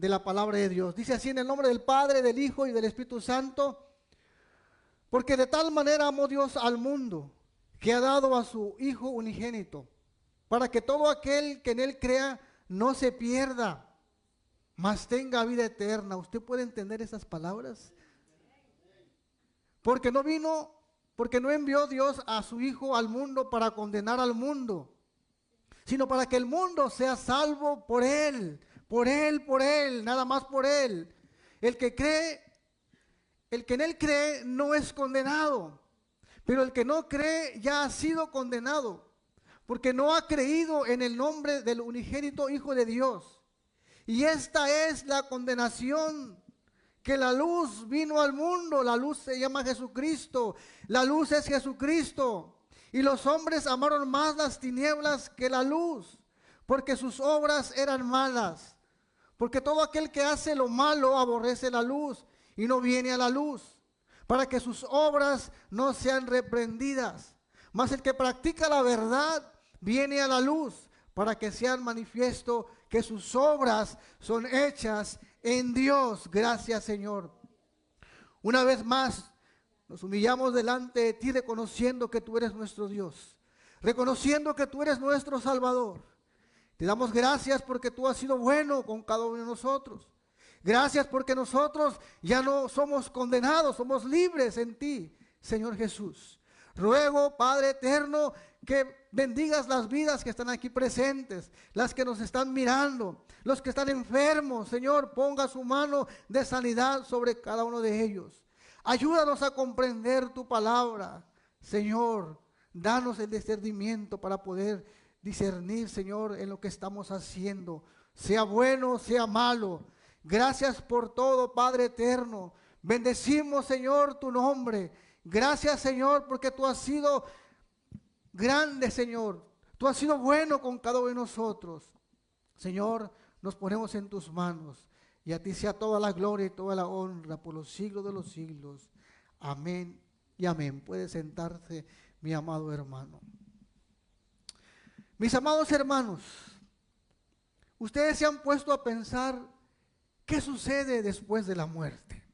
de la palabra de Dios. Dice así: en el nombre del Padre, del Hijo y del Espíritu Santo, porque de tal manera amó Dios al mundo, que ha dado a su Hijo unigénito, para que todo aquel que en Él crea no se pierda, mas tenga vida eterna. ¿Usted puede entender esas palabras? Porque no envió Dios a su Hijo al mundo para condenar al mundo, sino para que el mundo sea salvo por Él, nada más por Él. El que en Él cree no es condenado, pero el que no cree ya ha sido condenado, porque no ha creído en el nombre del unigénito Hijo de Dios. Y esta es la condenación, que la luz vino al mundo. La luz se llama Jesucristo, la luz es Jesucristo. Y los hombres amaron más las tinieblas que la luz, porque sus obras eran malas. Porque todo aquel que hace lo malo aborrece la luz y no viene a la luz, para que sus obras no sean reprendidas. Mas el que practica la verdad viene a la luz, para que sean manifiesto que sus obras son hechas en Dios. Gracias, Señor. Una vez más nos humillamos delante de ti, reconociendo que tú eres nuestro Dios, reconociendo que tú eres nuestro Salvador. Te damos gracias porque tú has sido bueno con cada uno de nosotros. Gracias porque nosotros ya no somos condenados, somos libres en ti, Señor Jesús. Ruego, Padre eterno, que bendigas las vidas que están aquí presentes, las que nos están mirando, los que están enfermos. Señor, ponga su mano de sanidad sobre cada uno de ellos. Ayúdanos a comprender tu palabra, Señor. Danos el discernimiento para poder discernir, Señor, en lo que estamos haciendo, sea bueno, sea malo. Gracias por todo, Padre eterno. Bendecimos, Señor, tu nombre. Gracias, Señor, porque tú has sido grande, Señor. Tú has sido bueno con cada uno de nosotros. Señor, nos ponemos en tus manos, y a ti sea toda la gloria y toda la honra por los siglos de los siglos. Amén y amén. Puede sentarse, mi amado hermano. Mis amados hermanos, ustedes se han puesto a pensar qué sucede después de la muerte.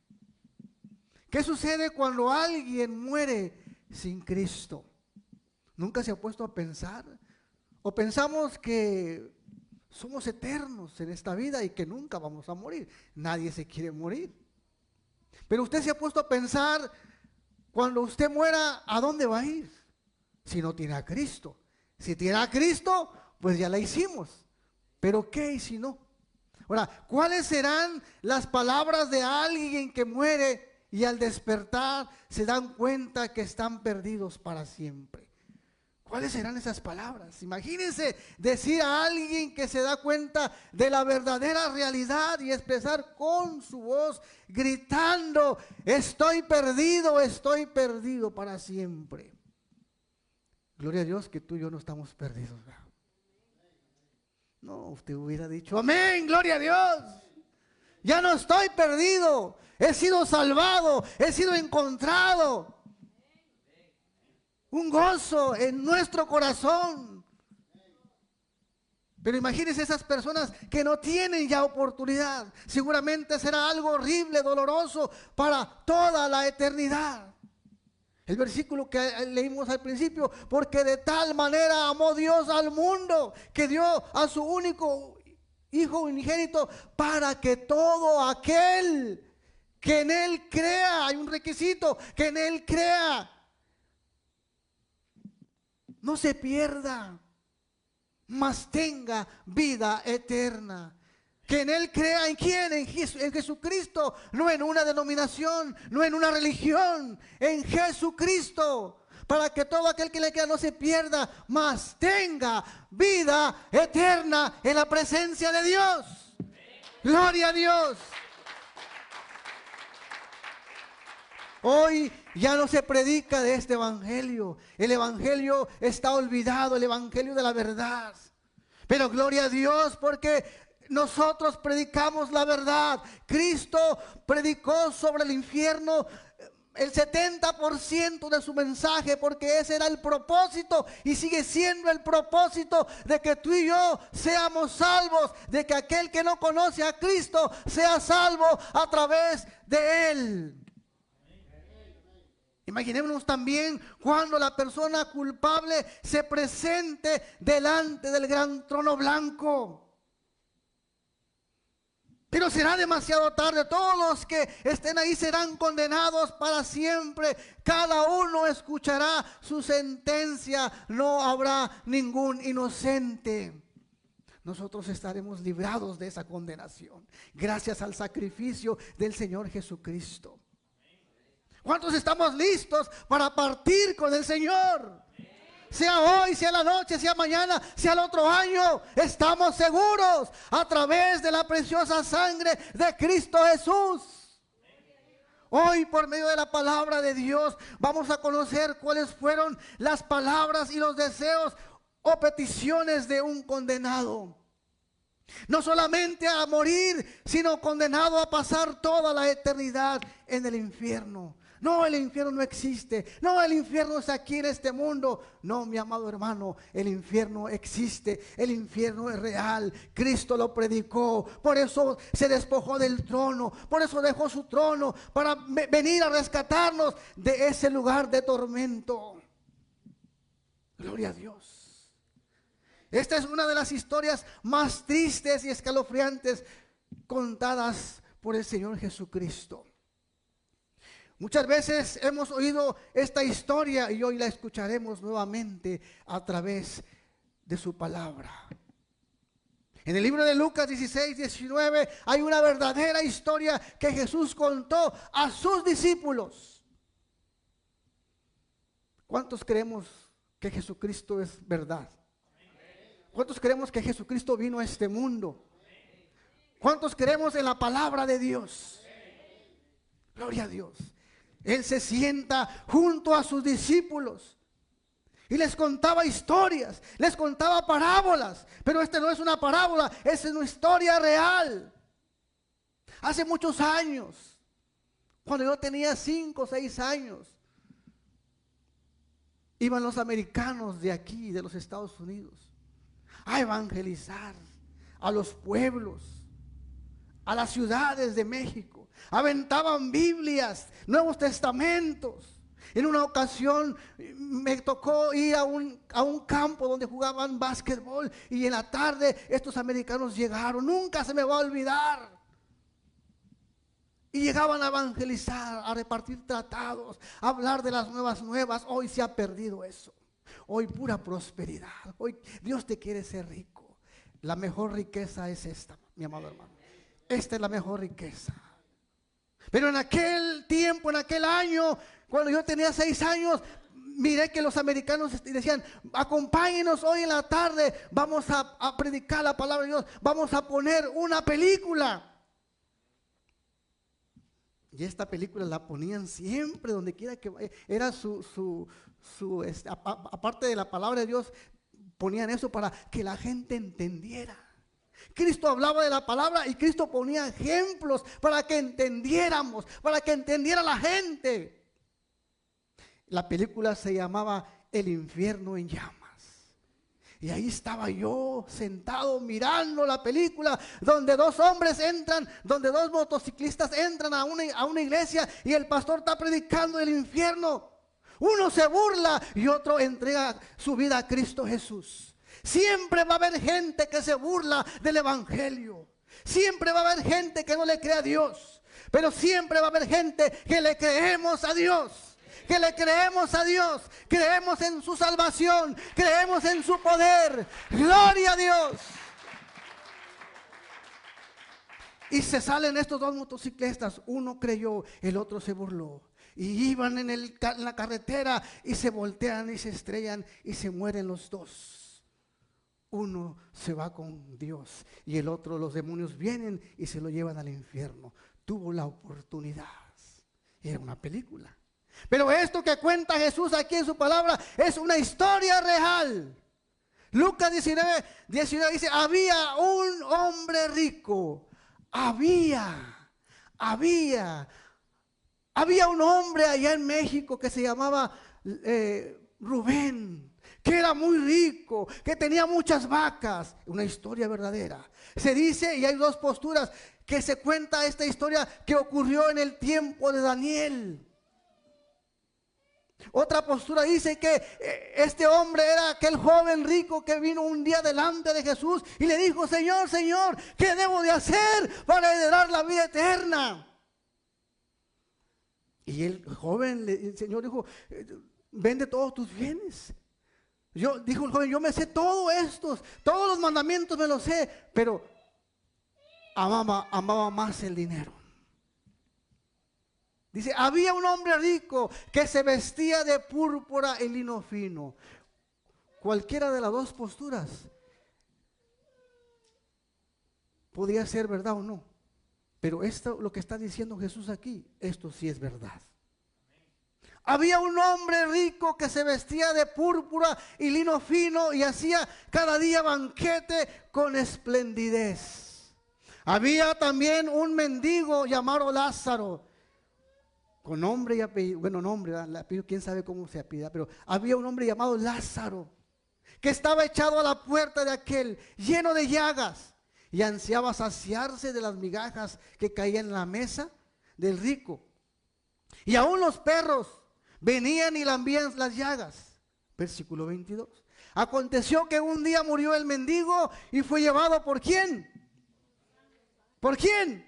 ¿Qué sucede cuando alguien muere sin Cristo? ¿Nunca se ha puesto a pensar? ¿O pensamos que somos eternos en esta vida y que nunca vamos a morir? Nadie se quiere morir. Pero usted se ha puesto a pensar, cuando usted muera, ¿a dónde va a ir? Si no tiene a Cristo. Si tiene a Cristo, pues ya la hicimos. ¿Pero qué y si no? Ahora, ¿cuáles serán las palabras de alguien que muere y al despertar se dan cuenta que están perdidos para siempre? ¿Cuáles serán esas palabras? Imagínense decir a alguien que se da cuenta de la verdadera realidad y expresar con su voz, gritando: estoy perdido para siempre. Gloria a Dios que tú y yo no estamos perdidos, ¿verdad? No, usted hubiera dicho: amén, gloria a Dios. Ya no estoy perdido, he sido salvado, he sido encontrado. Un gozo en nuestro corazón. Pero imagínense esas personas que no tienen ya oportunidad. Seguramente será algo horrible, doloroso para toda la eternidad. El versículo que leímos al principio: porque de tal manera amó Dios al mundo, que dio a su único Hijo unigénito, para que todo aquel que en Él crea, hay un requisito, que en Él crea, no se pierda, mas tenga vida eterna. Que en Él crea, ¿en quién? En Jesucristo, no en una denominación, no en una religión, en Jesucristo, para que todo aquel que le crea no se pierda, mas tenga vida eterna en la presencia de Dios. Gloria a Dios. Hoy ya no se predica de este evangelio. El evangelio está olvidado, el evangelio de la verdad. Pero gloria a Dios, porque nosotros predicamos la verdad. Cristo predicó sobre el infierno el 70% de su mensaje, porque ese era el propósito y sigue siendo el propósito de que tú y yo seamos salvos, de que aquel que no conoce a Cristo sea salvo a través de Él. Imaginémonos también cuando la persona culpable se presente delante del gran trono blanco. Pero será demasiado tarde. Todos los que estén ahí serán condenados para siempre. Cada uno escuchará su sentencia. No habrá ningún inocente. Nosotros estaremos librados de esa condenación, gracias al sacrificio del Señor Jesucristo. ¿Cuántos estamos listos para partir con el Señor? Sea hoy, sea la noche, sea mañana, sea el otro año, estamos seguros a través de la preciosa sangre de Cristo Jesús. Hoy, por medio de la palabra de Dios, vamos a conocer cuáles fueron las palabras y los deseos o peticiones de un condenado. No solamente a morir, sino condenado a pasar toda la eternidad en el infierno. No, el infierno no existe. No, el infierno es aquí en este mundo. No, mi amado hermano, el infierno existe. El infierno es real. Cristo lo predicó. Por eso se despojó del trono. Por eso dejó su trono para venir a rescatarnos de ese lugar de tormento. Gloria a Dios. Esta es una de las historias más tristes y escalofriantes contadas por el Señor Jesucristo. Muchas veces hemos oído esta historia y hoy la escucharemos nuevamente a través de su palabra. En el libro de Lucas 16, 19 hay una verdadera historia que Jesús contó a sus discípulos. ¿Cuántos creemos que Jesucristo es verdad? ¿Cuántos creemos que Jesucristo vino a este mundo? ¿Cuántos creemos en la palabra de Dios? Gloria a Dios. Él se sienta junto a sus discípulos y les contaba historias, les contaba parábolas. Pero esta no es una parábola, es una historia real. Hace muchos años, cuando yo tenía 5 o 6 años, iban los americanos de aquí, de los Estados Unidos, a evangelizar a los pueblos, a las ciudades de México. Aventaban Biblias, Nuevos Testamentos. En una ocasión me tocó ir a un campo donde jugaban básquetbol y en la tarde estos americanos llegaron. Nunca se me va a olvidar. Y llegaban a evangelizar, a repartir tratados, a hablar de las nuevas. Hoy se ha perdido eso. Hoy pura prosperidad. Hoy Dios te quiere ser rico. La mejor riqueza es esta, mi amado hermano. Esta es la mejor riqueza. Pero en aquel tiempo, en aquel año, cuando yo tenía 6 años, miré que los americanos decían: acompáñenos hoy en la tarde, vamos a predicar la palabra de Dios, vamos a poner una película. Y esta película la ponían siempre, donde quiera que vaya. Era aparte de la palabra de Dios, ponían eso para que la gente entendiera. Cristo hablaba de la palabra y Cristo ponía ejemplos para que entendiéramos, para que entendiera la gente. La película se llamaba El infierno en llamas. Y ahí estaba yo sentado mirando la película donde 2 hombres entran, donde 2 motociclistas entran a una iglesia y el pastor está predicando el infierno. Uno se burla y otro entrega su vida a Cristo Jesús. Siempre va a haber gente que se burla del evangelio. Siempre va a haber gente que no le cree a Dios. Pero siempre va a haber gente que le creemos a Dios. Que le creemos a Dios. Creemos en su salvación. Creemos en su poder. Gloria a Dios. Y se salen estos 2 motociclistas. Uno creyó, el otro se burló. Y iban en la carretera y se voltean y se estrellan y se mueren los 2. Uno se va con Dios y el otro, los demonios vienen y se lo llevan al infierno. Tuvo la oportunidad. Era una película. Pero esto que cuenta Jesús aquí en su palabra es una historia real. Lucas 19 dice: había un hombre rico. Había Había un hombre allá en México que se llamaba Rubén, que era muy rico, que tenía muchas vacas. Una historia verdadera. Se dice, y hay dos posturas, que se cuenta esta historia que ocurrió en el tiempo de Daniel. Otra postura dice que este hombre era aquel joven rico que vino un día delante de Jesús y le dijo: Señor, Señor, ¿qué debo de hacer para heredar la vida eterna? Y el joven, el Señor dijo: vende todos tus bienes. Dijo el joven: yo me sé todo esto, todos los mandamientos me los sé, pero amaba más el dinero. Dice: había un hombre rico que se vestía de púrpura y lino fino. Cualquiera de las dos posturas podría ser verdad o no, pero esto, lo que está diciendo Jesús aquí, esto sí es verdad. Había un hombre rico que se vestía de púrpura y lino fino y hacía cada día banquete con esplendidez. Había también un mendigo llamado Lázaro, con nombre y apellido, bueno, nombre, el apellido, quién sabe cómo se apellida, pero había un hombre llamado Lázaro, que estaba echado a la puerta de aquel, lleno de llagas, y ansiaba saciarse de las migajas que caían en la mesa del rico. Y aún los perros venían y lambían las llagas. Versículo 22. Aconteció que un día murió el mendigo y fue llevado ¿por quién? ¿Por quién?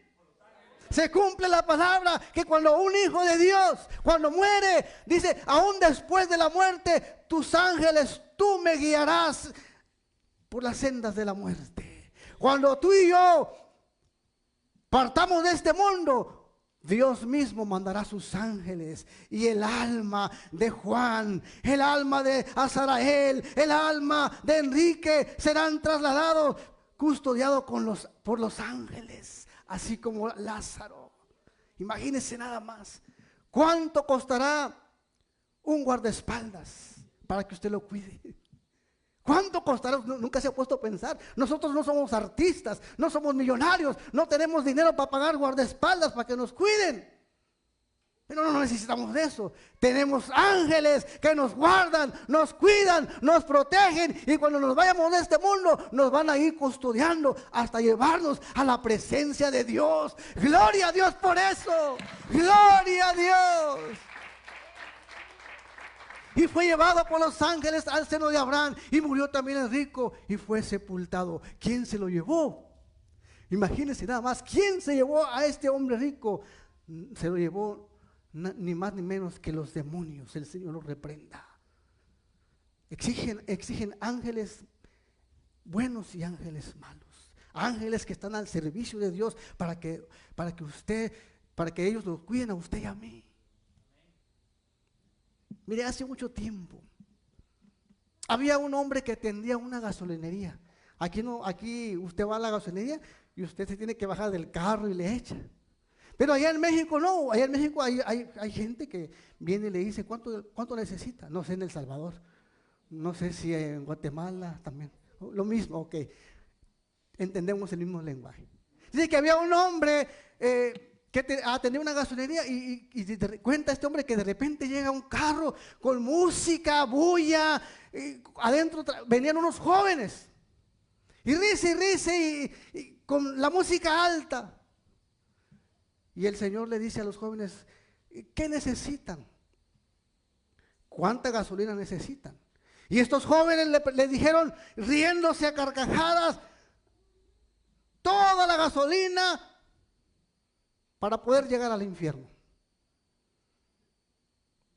Se cumple la palabra que cuando un hijo de Dios, cuando muere, dice: aún después de la muerte, tus ángeles, tú me guiarás por las sendas de la muerte. Cuando tú y yo partamos de este mundo, Dios mismo mandará sus ángeles, y el alma de Juan, el alma de Azarael, el alma de Enrique serán trasladados, custodiados por los ángeles, así como Lázaro. Imagínense nada más. ¿Cuánto costará un guardaespaldas para que usted lo cuide? ¿Cuánto costará? Nunca se ha puesto a pensar. Nosotros no somos artistas, no somos millonarios, no tenemos dinero para pagar guardaespaldas para que nos cuiden. Pero no necesitamos de eso. Tenemos ángeles que nos guardan, nos cuidan, nos protegen, y cuando nos vayamos de este mundo nos van a ir custodiando hasta llevarnos a la presencia de Dios. Gloria a Dios por eso. Gloria a Dios. Y fue llevado por los ángeles al seno de Abraham, y murió también el rico y fue sepultado. ¿Quién se lo llevó? Imagínense nada más, ¿quién se llevó a este hombre rico? Se lo llevó ni más ni menos que los demonios. El Señor los reprenda. Exigen ángeles buenos y ángeles malos. Ángeles que están al servicio de Dios para que ellos los cuiden a usted y a mí. Mire, hace mucho tiempo había un hombre que atendía una gasolinería. Aquí usted va a la gasolinería y usted se tiene que bajar del carro y le echa. Pero allá en México no, allá en México hay gente que viene y le dice: ¿cuánto necesita? No sé en El Salvador, no sé si en Guatemala también, lo mismo, ok, entendemos el mismo lenguaje. Dice que había un hombre que atendía una gasolinería y cuenta este hombre que de repente llega un carro con música, bulla, adentro venían unos jóvenes y risa y con la música alta. Y el Señor le dice a los jóvenes: ¿qué necesitan? ¿Cuánta gasolina necesitan? Y estos jóvenes le dijeron, riéndose a carcajadas: toda la gasolina para poder llegar al infierno.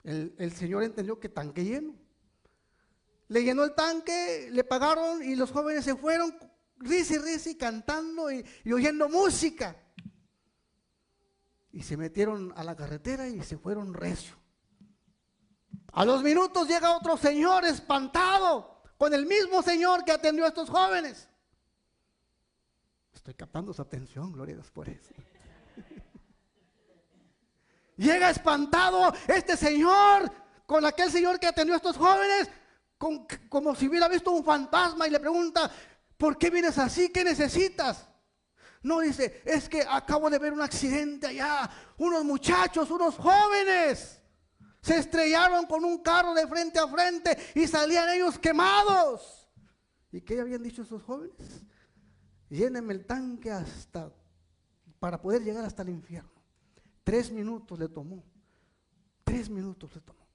El Señor entendió que tanque lleno. Le llenó el tanque, le pagaron y los jóvenes se fueron risa y cantando y oyendo música. Y se metieron a la carretera y se fueron recio. A los minutos llega otro señor espantado con el mismo señor que atendió a estos jóvenes. Estoy captando su atención, gloria a Dios por eso. Llega espantado este señor con aquel señor que atendió a estos jóvenes, como si hubiera visto un fantasma, y le pregunta: ¿por qué vienes así? ¿Qué necesitas? No dice, es que acabo de ver un accidente allá. Unos muchachos, unos jóvenes, se estrellaron con un carro de frente a frente y salían ellos quemados. ¿Y qué habían dicho esos jóvenes? Llénenme el tanque para poder llegar hasta el infierno. 3 minutos le tomó. 3 minutos le tomó.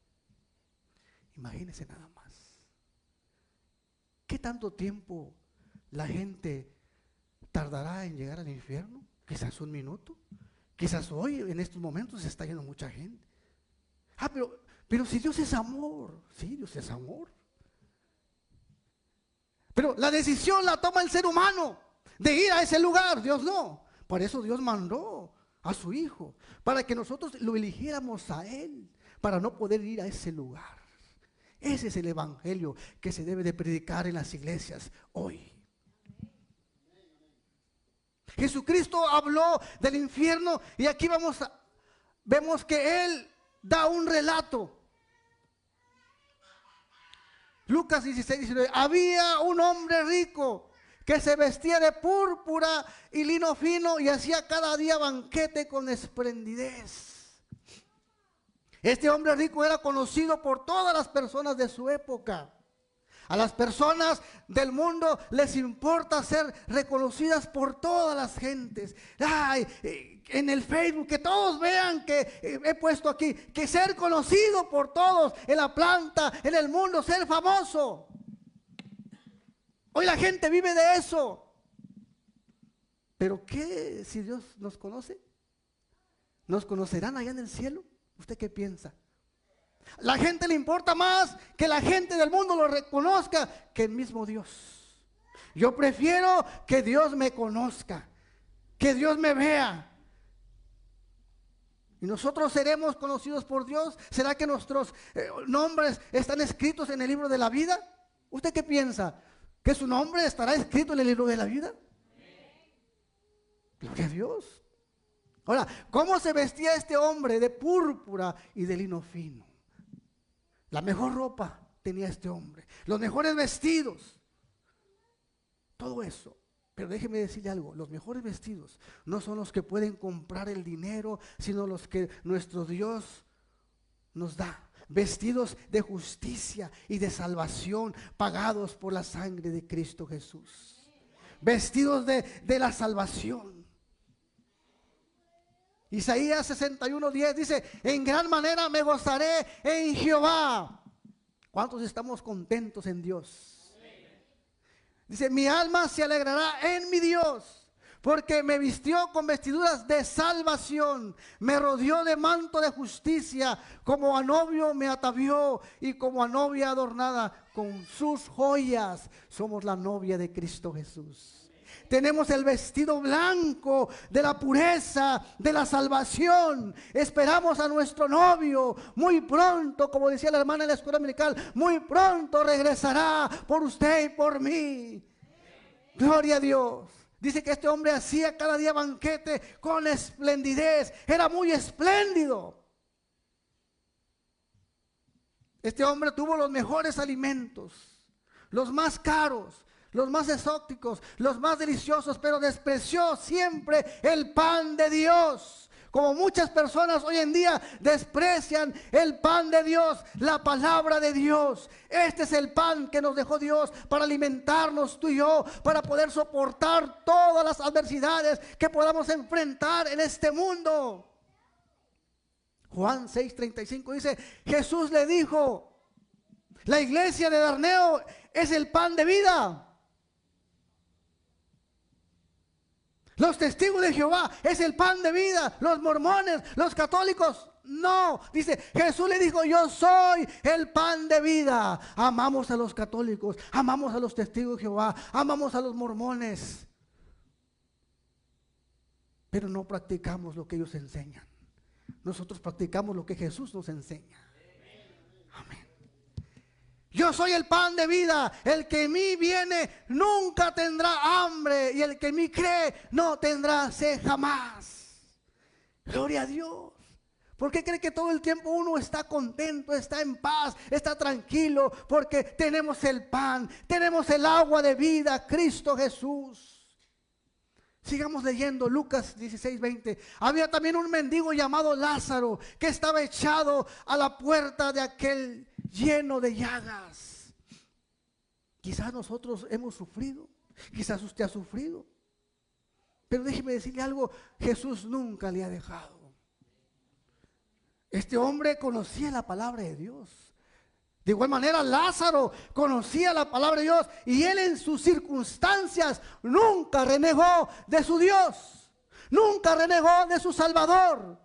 Imagínense nada más. ¿Qué tanto tiempo la gente tardará en llegar al infierno? Quizás 1 minuto. Quizás hoy, en estos momentos, se está yendo mucha gente. Pero si Dios es amor. Sí, Dios es amor. Pero la decisión la toma el ser humano de ir a ese lugar. Dios no. Por eso Dios mandó a su Hijo, para que nosotros lo eligiéramos a Él, para no poder ir a ese lugar. Ese es el evangelio que se debe de predicar en las iglesias hoy. Jesucristo habló del infierno y aquí vemos que Él da un relato. Lucas 16:19. Había un hombre rico que se vestía de púrpura y lino fino y hacía cada día banquete con esplendidez. Este hombre rico era conocido por todas las personas de su época. A las personas del mundo les importa ser reconocidas por todas las gentes. Ay, en el Facebook, que todos vean que he puesto aquí, que ser conocido por todos en la planta, en el mundo, ser famoso. Hoy la gente vive de eso. Pero ¿qué si Dios nos conoce? ¿Nos conocerán allá en el cielo? ¿Usted qué piensa? La gente le importa más que la gente del mundo lo reconozca que el mismo Dios. Yo prefiero que Dios me conozca, que Dios me vea. ¿Y nosotros seremos conocidos por Dios? ¿Será que nuestros nombres están escritos en el libro de la vida? ¿Usted qué piensa? ¿Que su nombre estará escrito en el libro de la vida? Gloria a Dios. Ahora, ¿cómo se vestía este hombre? De púrpura y de lino fino. La mejor ropa tenía este hombre, los mejores vestidos, todo eso. Pero déjeme decirle algo, los mejores vestidos no son los que pueden comprar el dinero, sino los que nuestro Dios nos da. Vestidos de justicia y de salvación, pagados por la sangre de Cristo Jesús. Vestidos de la salvación. Isaías 61:10 dice, en gran manera me gozaré en Jehová. ¿Cuántos estamos contentos en Dios? Dice, mi alma se alegrará en mi Dios, porque me vistió con vestiduras de salvación, me rodeó de manto de justicia, como a novio me atavió y como a novia adornada con sus joyas. Somos la novia de Cristo Jesús. Tenemos el vestido blanco de la pureza, de la salvación. Esperamos a nuestro novio muy pronto, como decía la hermana en la escuela dominical, muy pronto regresará por usted y por mí. Gloria a Dios. Dice que este hombre hacía cada día banquete con esplendidez. Era muy espléndido. Este hombre tuvo los mejores alimentos, los más caros, los más exóticos, los más deliciosos, pero despreció siempre el pan de Dios. Como muchas personas hoy en día desprecian el pan de Dios, la palabra de Dios. Este es el pan que nos dejó Dios para alimentarnos tú y yo, para poder soportar todas las adversidades que podamos enfrentar en este mundo. Juan 6:35 dice, Jesús le dijo, la iglesia de Darneo es el pan de vida. Los testigos de Jehová es el pan de vida. Los mormones, los católicos, no. Dice, Jesús le dijo, yo soy el pan de vida. Amamos a los católicos, amamos a los testigos de Jehová, amamos a los mormones, pero no practicamos lo que ellos enseñan. Nosotros practicamos lo que Jesús nos enseña. Amén. Yo soy el pan de vida, el que en mí viene nunca tendrá hambre y el que en mí cree no tendrá sed jamás. Gloria a Dios. ¿Por qué cree que todo el tiempo uno está contento, está en paz, está tranquilo? Porque tenemos el pan, tenemos el agua de vida, Cristo Jesús. Sigamos leyendo Lucas 16:20. Había también un mendigo llamado Lázaro que estaba echado a la puerta de aquel lleno de llagas. Quizás nosotros hemos sufrido, quizás usted ha sufrido, pero déjeme decirle algo, Jesús nunca le ha dejado. Este hombre conocía la palabra de Dios. De igual manera, Lázaro conocía la palabra de Dios y él en sus circunstancias nunca renegó de su Dios, nunca renegó de su Salvador.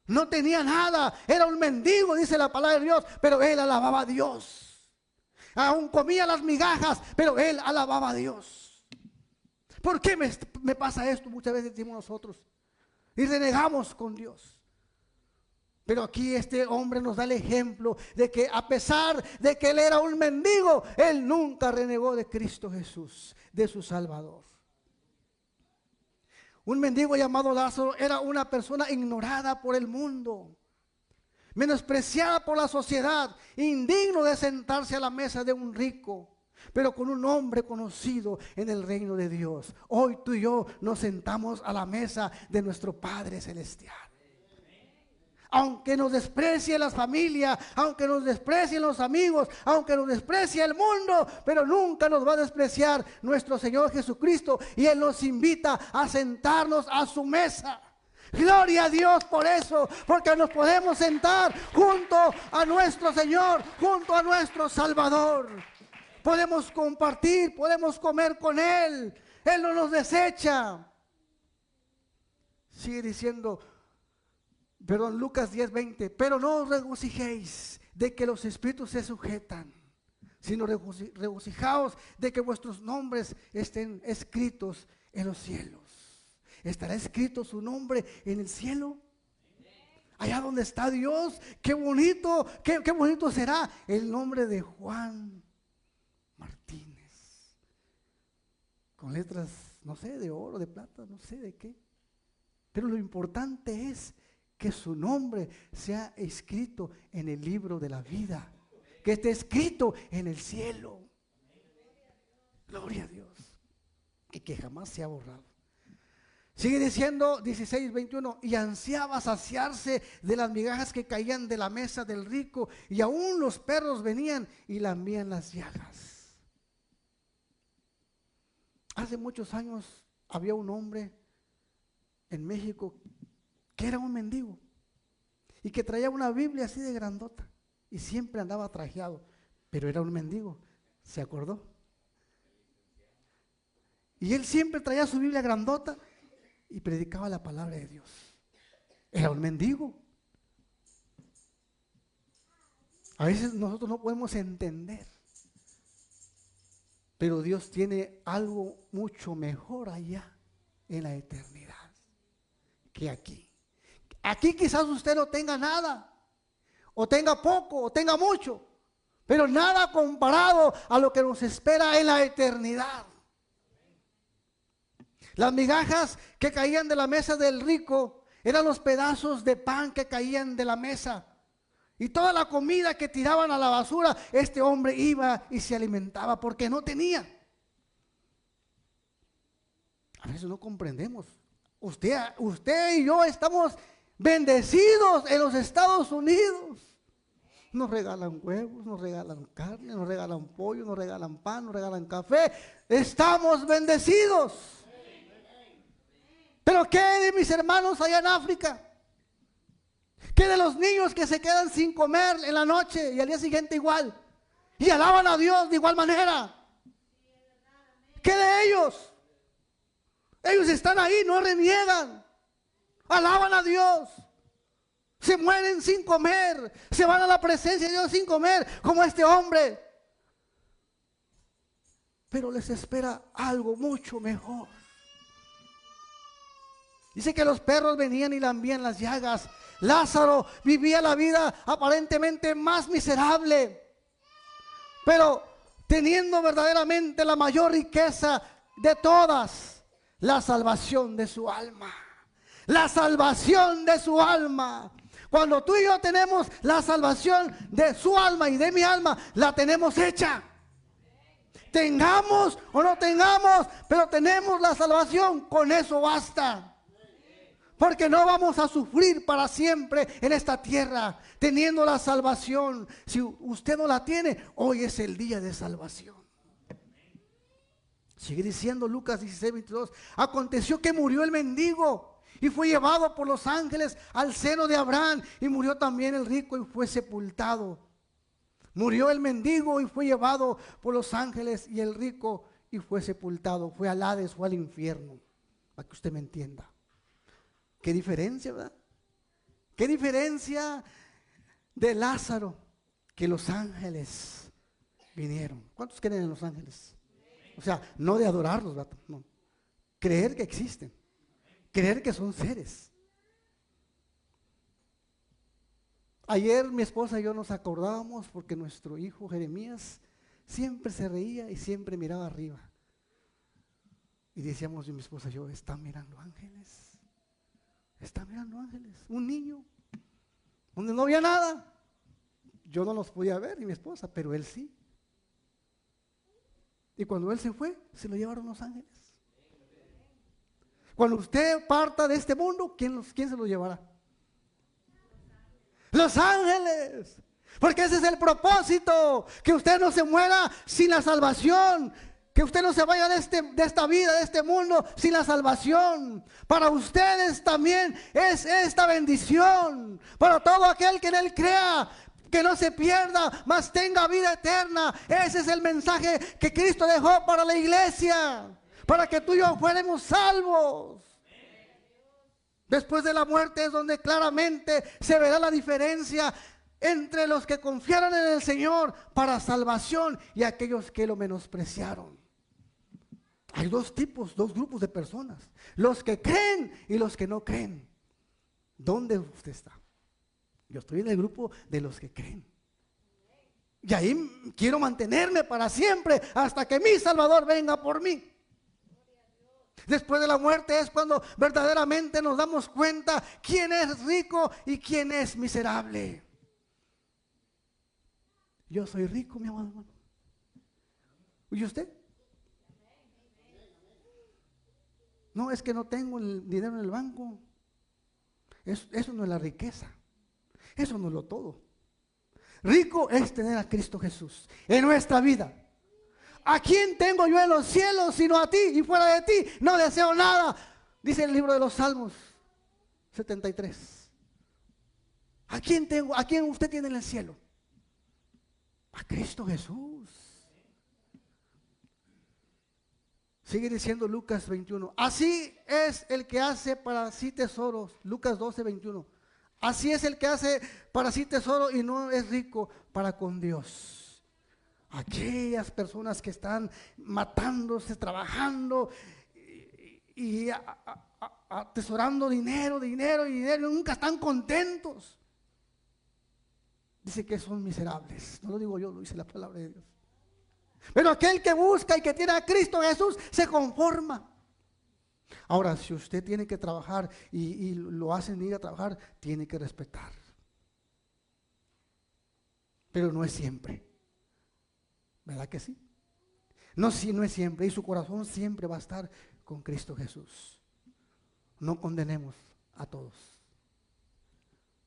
No tenía nada, era un mendigo, dice la palabra de Dios, pero él alababa a Dios. Aún comía las migajas, pero él alababa a Dios. ¿Por qué me pasa esto? Muchas veces decimos nosotros y renegamos con Dios. Pero aquí este hombre nos da el ejemplo de que a pesar de que él era un mendigo, él nunca renegó de Cristo Jesús, de su Salvador. Un mendigo llamado Lázaro era una persona ignorada por el mundo, menospreciada por la sociedad, indigno de sentarse a la mesa de un rico, pero con un hombre conocido en el reino de Dios. Hoy tú y yo nos sentamos a la mesa de nuestro Padre Celestial. Aunque nos desprecie la familia, aunque nos desprecien los amigos, aunque nos desprecie el mundo, pero nunca nos va a despreciar nuestro Señor Jesucristo, y Él nos invita a sentarnos a su mesa. Gloria a Dios por eso, porque nos podemos sentar junto a nuestro Señor, junto a nuestro Salvador. Podemos compartir, podemos comer con Él. Él no nos desecha. Sigue diciendo, Lucas 10:20, pero no os regocijéis de que los espíritus se sujetan, sino regocijaos de que vuestros nombres estén escritos en los cielos. ¿Estará escrito su nombre en el cielo? Allá donde está Dios, qué bonito, qué bonito será el nombre de Juan Martínez, con letras, no sé, de oro, de plata, no sé de qué. Pero lo importante es que su nombre sea escrito en el libro de la vida, que esté escrito en el cielo. Gloria a Dios. Y que jamás se ha borrado. Sigue diciendo 16:21, y ansiaba saciarse de las migajas que caían de la mesa del rico, y aún los perros venían y lambían las llagas. Hace muchos años había un hombre en México que era un mendigo y que traía una Biblia así de grandota y siempre andaba trajeado, pero era un mendigo. ¿Se acordó? Y él siempre traía su Biblia grandota y predicaba la palabra de Dios. Era un mendigo. A veces nosotros no podemos entender, pero Dios tiene algo mucho mejor allá en la eternidad que aquí. Aquí quizás usted no tenga nada, o tenga poco, o tenga mucho, pero nada comparado a lo que nos espera en la eternidad. Las migajas que caían de la mesa del rico eran los pedazos de pan que caían de la mesa. Y toda la comida que tiraban a la basura, este hombre iba y se alimentaba porque no tenía. A veces no comprendemos. Usted y yo estamos bendecidos en los Estados Unidos. Nos regalan huevos, nos regalan carne, nos regalan pollo, nos regalan pan, nos regalan café. Estamos bendecidos. Pero ¿qué de mis hermanos allá en África? ¿Qué de los niños que se quedan sin comer en la noche y al día siguiente igual? Y alaban a Dios de igual manera. ¿Qué de ellos? Ellos están ahí, no reniegan. Alaban a Dios. Se mueren sin comer. Se van a la presencia de Dios sin comer, como este hombre. Pero les espera algo mucho mejor. Dice que los perros venían y lambían las llagas. Lázaro vivía la vida aparentemente más miserable, pero teniendo verdaderamente la mayor riqueza de todas, la salvación de su alma. La salvación de su alma. Cuando tú y yo tenemos la salvación de su alma y de mi alma, la tenemos hecha. Tengamos o no tengamos, pero tenemos la salvación, con eso basta. Porque no vamos a sufrir para siempre en esta tierra, teniendo la salvación. Si usted no la tiene, hoy es el día de salvación. Sigue diciendo Lucas 16:22. Aconteció que murió el mendigo y fue llevado por los ángeles al seno de Abraham, y murió también el rico y fue sepultado. Murió el mendigo y fue llevado por los ángeles, y el rico y fue sepultado. Fue al Hades, fue al infierno. Para que usted me entienda. Qué diferencia, ¿verdad? Qué diferencia de Lázaro, que los ángeles vinieron. ¿Cuántos creen en los ángeles? O sea, no de adorarlos, ¿verdad? No. Creer que existen. Creer que son seres. Ayer mi esposa y yo nos acordábamos porque nuestro hijo Jeremías siempre se reía y siempre miraba arriba. Y decíamos, yo, mi esposa y yo, ¿están mirando ángeles? ¿Están mirando ángeles? Un niño donde no había nada. Yo no los podía ver, ni mi esposa, pero él sí. Y cuando él se fue, se lo llevaron los ángeles. Cuando usted parta de este mundo, ¿quién se lo llevará? Los ángeles. Porque ese es el propósito, que usted no se muera sin la salvación, que usted no se vaya de esta vida, de este mundo, sin la salvación. Para ustedes también es esta bendición, para todo aquel que en él crea, que no se pierda, mas tenga vida eterna. Ese es el mensaje que Cristo dejó para la iglesia, para que tú y yo fuéramos salvos. Después de la muerte es donde claramente se verá la diferencia entre los que confiaron en el Señor para salvación y aquellos que lo menospreciaron. Hay dos grupos de personas: los que creen y los que no creen. ¿Dónde usted está? Yo estoy en el grupo de los que creen. Y ahí quiero mantenerme para siempre, hasta que mi Salvador venga por mí. Después de la muerte es cuando verdaderamente nos damos cuenta quién es rico y quién es miserable. Yo soy rico, mi amado hermano. ¿Y usted? No, es que no tengo el dinero en el banco. Eso no es la riqueza. Eso no es lo todo. Rico es tener a Cristo Jesús en nuestra vida. ¿A quién tengo yo en los cielos sino a ti? Y fuera de ti no deseo nada. Dice el libro de los Salmos 73. ¿A quién usted tiene en el cielo? A Cristo Jesús. Sigue diciendo Lucas 21. Así es el que hace para sí tesoros. Lucas 12:21. Así es el que hace para sí tesoro y no es rico para con Dios. Aquellas personas que están matándose, trabajando y atesorando dinero, y nunca están contentos. Dice que son miserables. No lo digo yo, lo dice la palabra de Dios. Pero aquel que busca y que tiene a Cristo Jesús se conforma. Ahora, si usted tiene que trabajar y lo hacen ir a trabajar, tiene que respetar. Pero no es siempre. ¿Verdad que sí? No es siempre. Y su corazón siempre va a estar con Cristo Jesús. No condenemos a todos,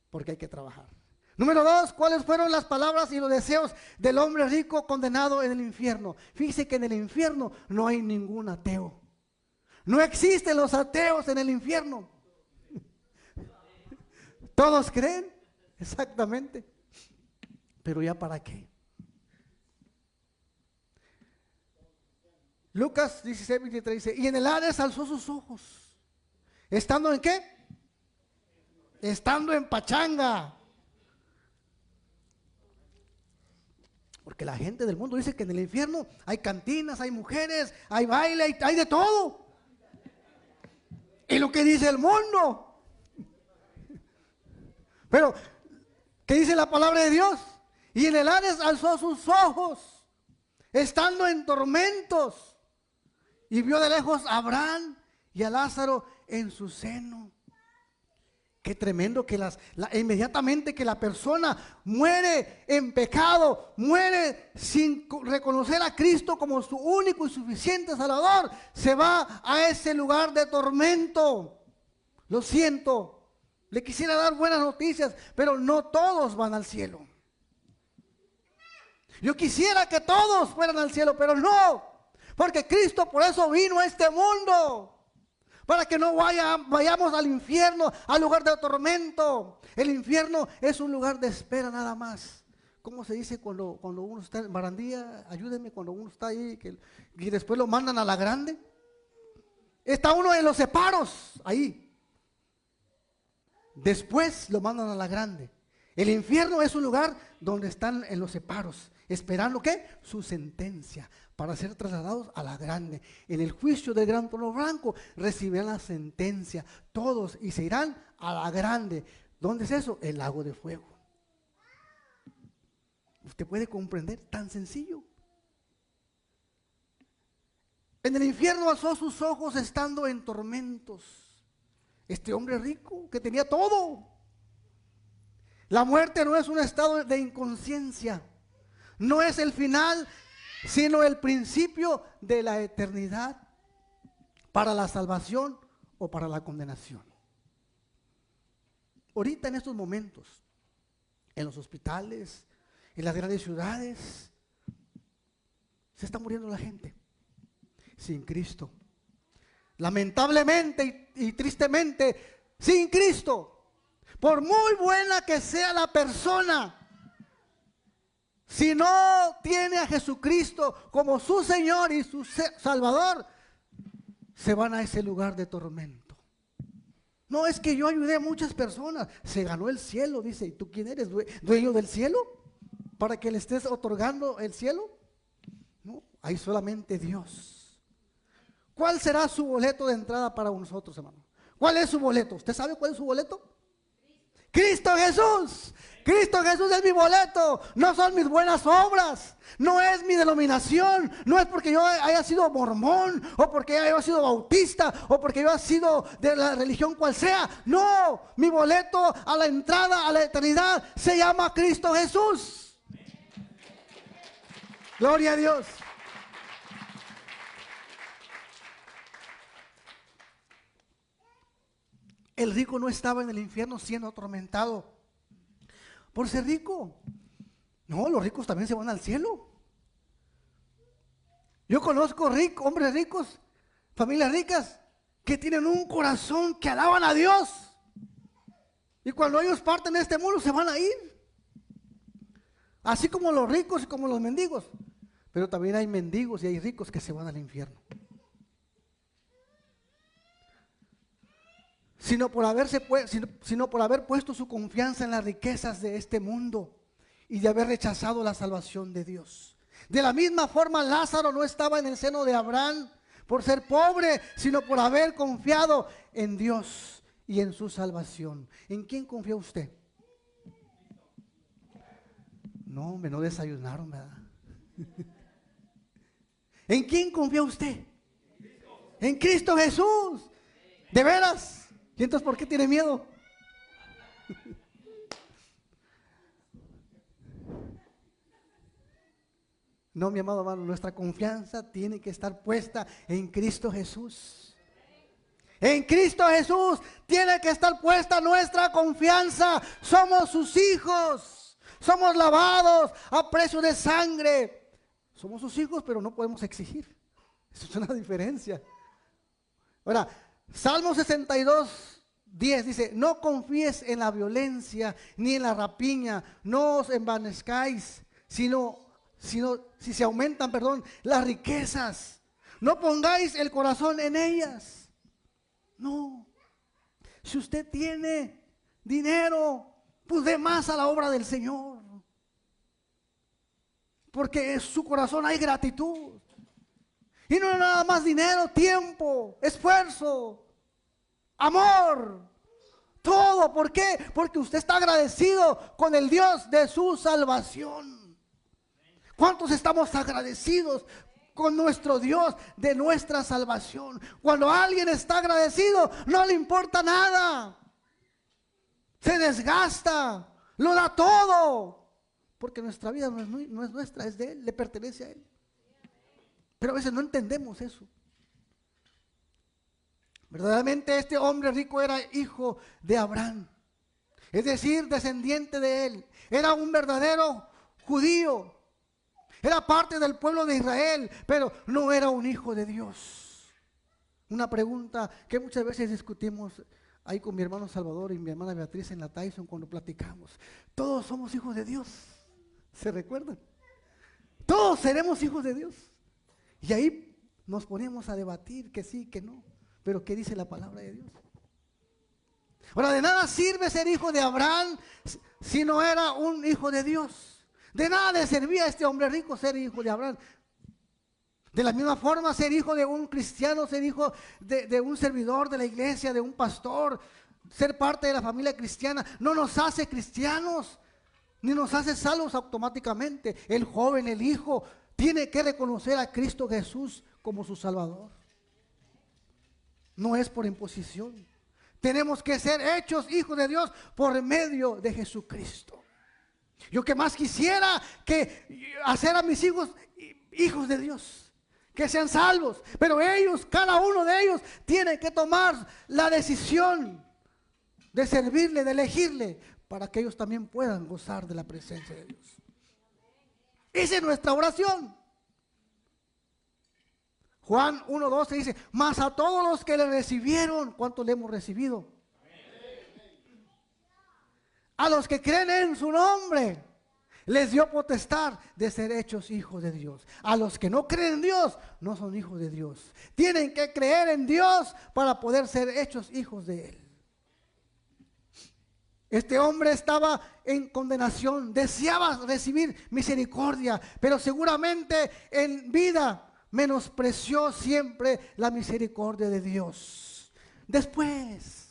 porque hay que trabajar. Número 2, ¿cuáles fueron las palabras y los deseos del hombre rico condenado en el infierno? Fíjese que en el infierno no hay ningún ateo. No existen los ateos en el infierno. ¿Todos creen? Exactamente. Pero ¿ya para qué? Lucas 16:23 dice: y en el Hades alzó sus ojos. ¿Estando en qué? Estando en pachanga. Porque la gente del mundo dice que en el infierno hay cantinas, hay mujeres, hay baile, hay de todo. Y lo que dice el mundo. Pero, ¿qué dice la palabra de Dios? Y en el Hades alzó sus ojos, estando en tormentos, y vio de lejos a Abraham y a Lázaro en su seno. Qué tremendo que inmediatamente que la persona muere en pecado, muere sin reconocer a Cristo como su único y suficiente Salvador, se va a ese lugar de tormento. Lo siento, le quisiera dar buenas noticias, pero no todos van al cielo. Yo quisiera que todos fueran al cielo, pero no, porque Cristo por eso vino a este mundo. Para que no vayamos al infierno, al lugar de tormento. El infierno es un lugar de espera nada más. ¿Cómo se dice cuando uno está en barandilla? Ayúdenme, cuando uno está ahí y después lo mandan a la grande. Está uno en los separos, ahí. Después lo mandan a la grande. El infierno es un lugar donde están en los separos, esperando ¿qué? Su sentencia para ser trasladados a la grande. En el juicio del gran trono blanco recibirán la sentencia todos y se irán a la grande. ¿Dónde es eso? El lago de fuego. ¿Usted puede comprender? Tan sencillo. En el infierno alzó sus ojos estando en tormentos. Este hombre rico que tenía todo. La muerte no es un estado de inconsciencia. No es el final, sino el principio de la eternidad para la salvación o para la condenación. Ahorita en estos momentos, en los hospitales, en las grandes ciudades, se está muriendo la gente sin Cristo. Lamentablemente y tristemente, sin Cristo. Por muy buena que sea la persona, si no tiene a Jesucristo como su Señor y su Salvador, se van a ese lugar de tormento. No, es que yo ayudé a muchas personas, se ganó el cielo, dice. ¿Y tú quién eres? ¿Dueño del cielo? ¿Para que le estés otorgando el cielo? No, hay solamente Dios. ¿Cuál será su boleto de entrada para nosotros, hermano? ¿Cuál es su boleto? ¿Usted sabe cuál es su boleto? Cristo Jesús. Cristo Jesús es mi boleto. No son mis buenas obras. No es mi denominación. No es porque yo haya sido mormón, o porque haya sido bautista, o porque yo haya sido de la religión cual sea. No, mi boleto a la entrada a la eternidad se llama Cristo Jesús. Gloria a Dios. El rico no estaba en el infierno siendo atormentado por ser rico. No, los ricos también se van al cielo. Yo conozco hombres ricos, familias ricas, que tienen un corazón que alaban a Dios. Y cuando ellos parten de este mundo se van a ir. Así como los ricos y como los mendigos. Pero también hay mendigos y hay ricos que se van al infierno. Sino por haber puesto su confianza en las riquezas de este mundo y de haber rechazado la salvación de Dios. De la misma forma, Lázaro no estaba en el seno de Abraham por ser pobre, sino por haber confiado en Dios y en su salvación. ¿En quién confía usted? No, no desayunaron, ¿verdad? ¿En quién confía usted? En Cristo Jesús. ¿De veras? ¿Y entonces por qué tiene miedo? No, mi amado hermano, nuestra confianza tiene que estar puesta en Cristo Jesús. En Cristo Jesús tiene que estar puesta nuestra confianza. Somos sus hijos. Somos lavados a precio de sangre. Somos sus hijos, pero no podemos exigir. Eso es una diferencia. Ahora, Salmo 62:10 dice: no confíes en la violencia ni en la rapiña, no os envanezcáis, sino si se aumentan, las riquezas. No pongáis el corazón en ellas. No. Si usted tiene dinero, pues dé más a la obra del Señor. Porque en su corazón hay gratitud. Y no nada más dinero, tiempo, esfuerzo, amor, todo. ¿Por qué? Porque usted está agradecido con el Dios de su salvación. ¿Cuántos estamos agradecidos con nuestro Dios de nuestra salvación? Cuando alguien está agradecido, no le importa nada. se desgasta, lo da todo, porque nuestra vida no es nuestra, es de Él, le pertenece a Él. Pero a veces no entendemos eso. Verdaderamente este hombre rico era hijo de Abraham, es decir, descendiente de él. Era un verdadero judío, era parte del pueblo de Israel, pero no era un hijo de Dios. Una pregunta que muchas veces discutimos ahí con mi hermano Salvador y mi hermana Beatriz en la Tyson cuando platicamos. Todos somos hijos de Dios, ¿se recuerdan? Todos seremos hijos de Dios. Y ahí nos ponemos a debatir que sí, que no. Pero ¿qué dice la palabra de Dios? Ahora, de nada sirve ser hijo de Abraham si no era un hijo de Dios. De nada le servía a este hombre rico ser hijo de Abraham. De la misma forma, ser hijo de un cristiano, ser hijo de un servidor de la iglesia, de un pastor, ser parte de la familia cristiana, no nos hace cristianos, ni nos hace salvos automáticamente. El joven, el hijo, tiene que reconocer a Cristo Jesús como su Salvador. No es por imposición. Tenemos que ser hechos hijos de Dios por medio de Jesucristo. Yo que más quisiera que hacer a mis hijos hijos de Dios, que sean salvos, pero ellos, cada uno de ellos, tiene que tomar la decisión de servirle, de elegirle, para que ellos también puedan gozar de la presencia de Dios. Esa es nuestra oración. Juan 1:12 dice, mas a todos los que le recibieron, ¿cuánto le hemos recibido? A los que creen en su nombre, les dio potestad de ser hechos hijos de Dios. A los que no creen en Dios, no son hijos de Dios. Tienen que creer en Dios para poder ser hechos hijos de Él. Este hombre estaba en condenación, deseaba recibir misericordia, pero seguramente en vida menospreció siempre la misericordia de Dios. Después,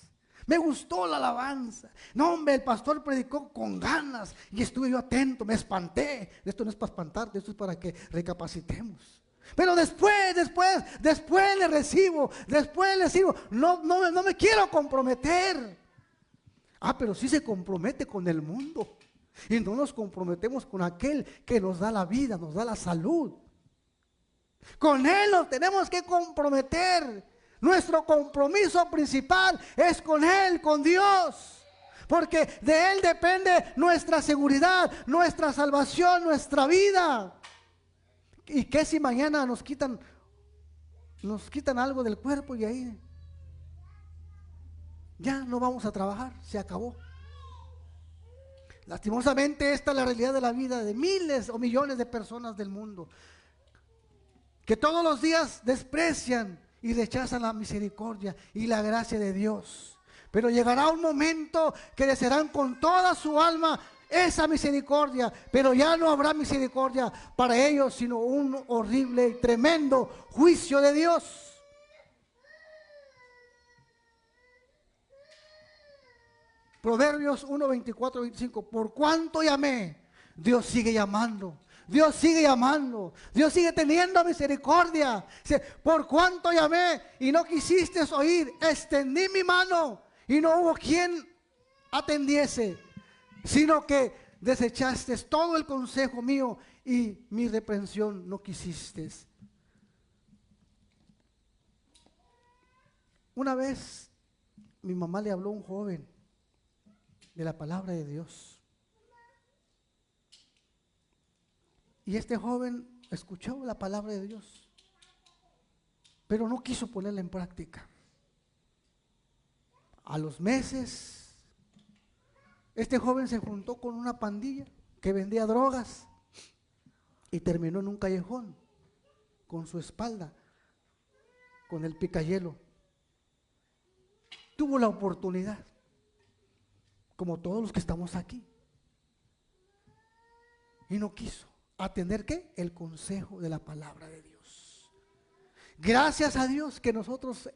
me gustó la alabanza. No, hombre, el pastor predicó con ganas y estuve yo atento, me espanté. Esto no es para espantarte, esto es para que recapacitemos. Pero después le recibo, no me quiero comprometer. Pero sí se compromete con el mundo. Y no nos comprometemos con aquel que nos da la vida, nos da la salud. Con Él nos tenemos que comprometer. Nuestro compromiso principal es con Él, con Dios. Porque de Él depende nuestra seguridad, nuestra salvación, nuestra vida. ¿Y qué si mañana nos quitan algo del cuerpo y ahí ya no vamos a trabajar? Se acabó. Lastimosamente esta es la realidad de la vida de miles o millones de personas del mundo, que todos los días desprecian y rechazan la misericordia y la gracia de Dios. Pero llegará un momento que desearán con toda su alma esa misericordia, pero ya no habrá misericordia para ellos, sino un horrible y tremendo juicio de Dios. Proverbios 1, 24, 25. Por cuanto llamé, Dios sigue llamando. Dios sigue llamando, Dios sigue teniendo misericordia. Por cuanto llamé y no quisiste oír, extendí mi mano y no hubo quien atendiese, sino que desechaste todo el consejo mío y mi reprensión no quisiste. Una vez mi mamá le habló a un joven de la palabra de Dios. Y este joven escuchó la palabra de Dios, pero no quiso ponerla en práctica. A los meses, este joven se juntó con una pandilla que vendía drogas y terminó en un callejón con su espalda, con el picayelo. Tuvo la oportunidad, como todos los que estamos aquí, y no quiso atender ¿qué? El consejo de la palabra de Dios. Gracias a Dios que nosotros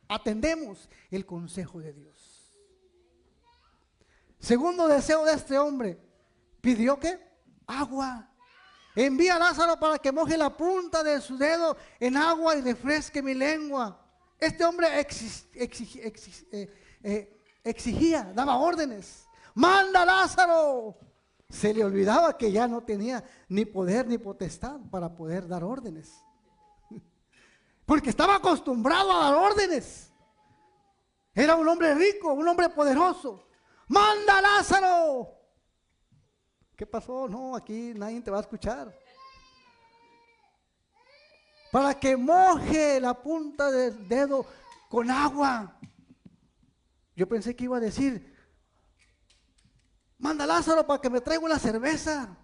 atendemos el consejo de Dios. Segundo deseo de este hombre, pidió ¿qué? Agua. Envía a Lázaro para que moje la punta de su dedo en agua y refresque mi lengua. Este hombre exigía, daba órdenes. Manda a Lázaro. Se le olvidaba que ya no tenía ni poder ni potestad para poder dar órdenes. Porque estaba acostumbrado a dar órdenes. Era un hombre rico, un hombre poderoso. Manda a Lázaro. ¿Qué pasó? No, aquí nadie te va a escuchar. Para que moje la punta del dedo con agua. Yo pensé que iba a decir, manda a Lázaro para que me traiga una cerveza,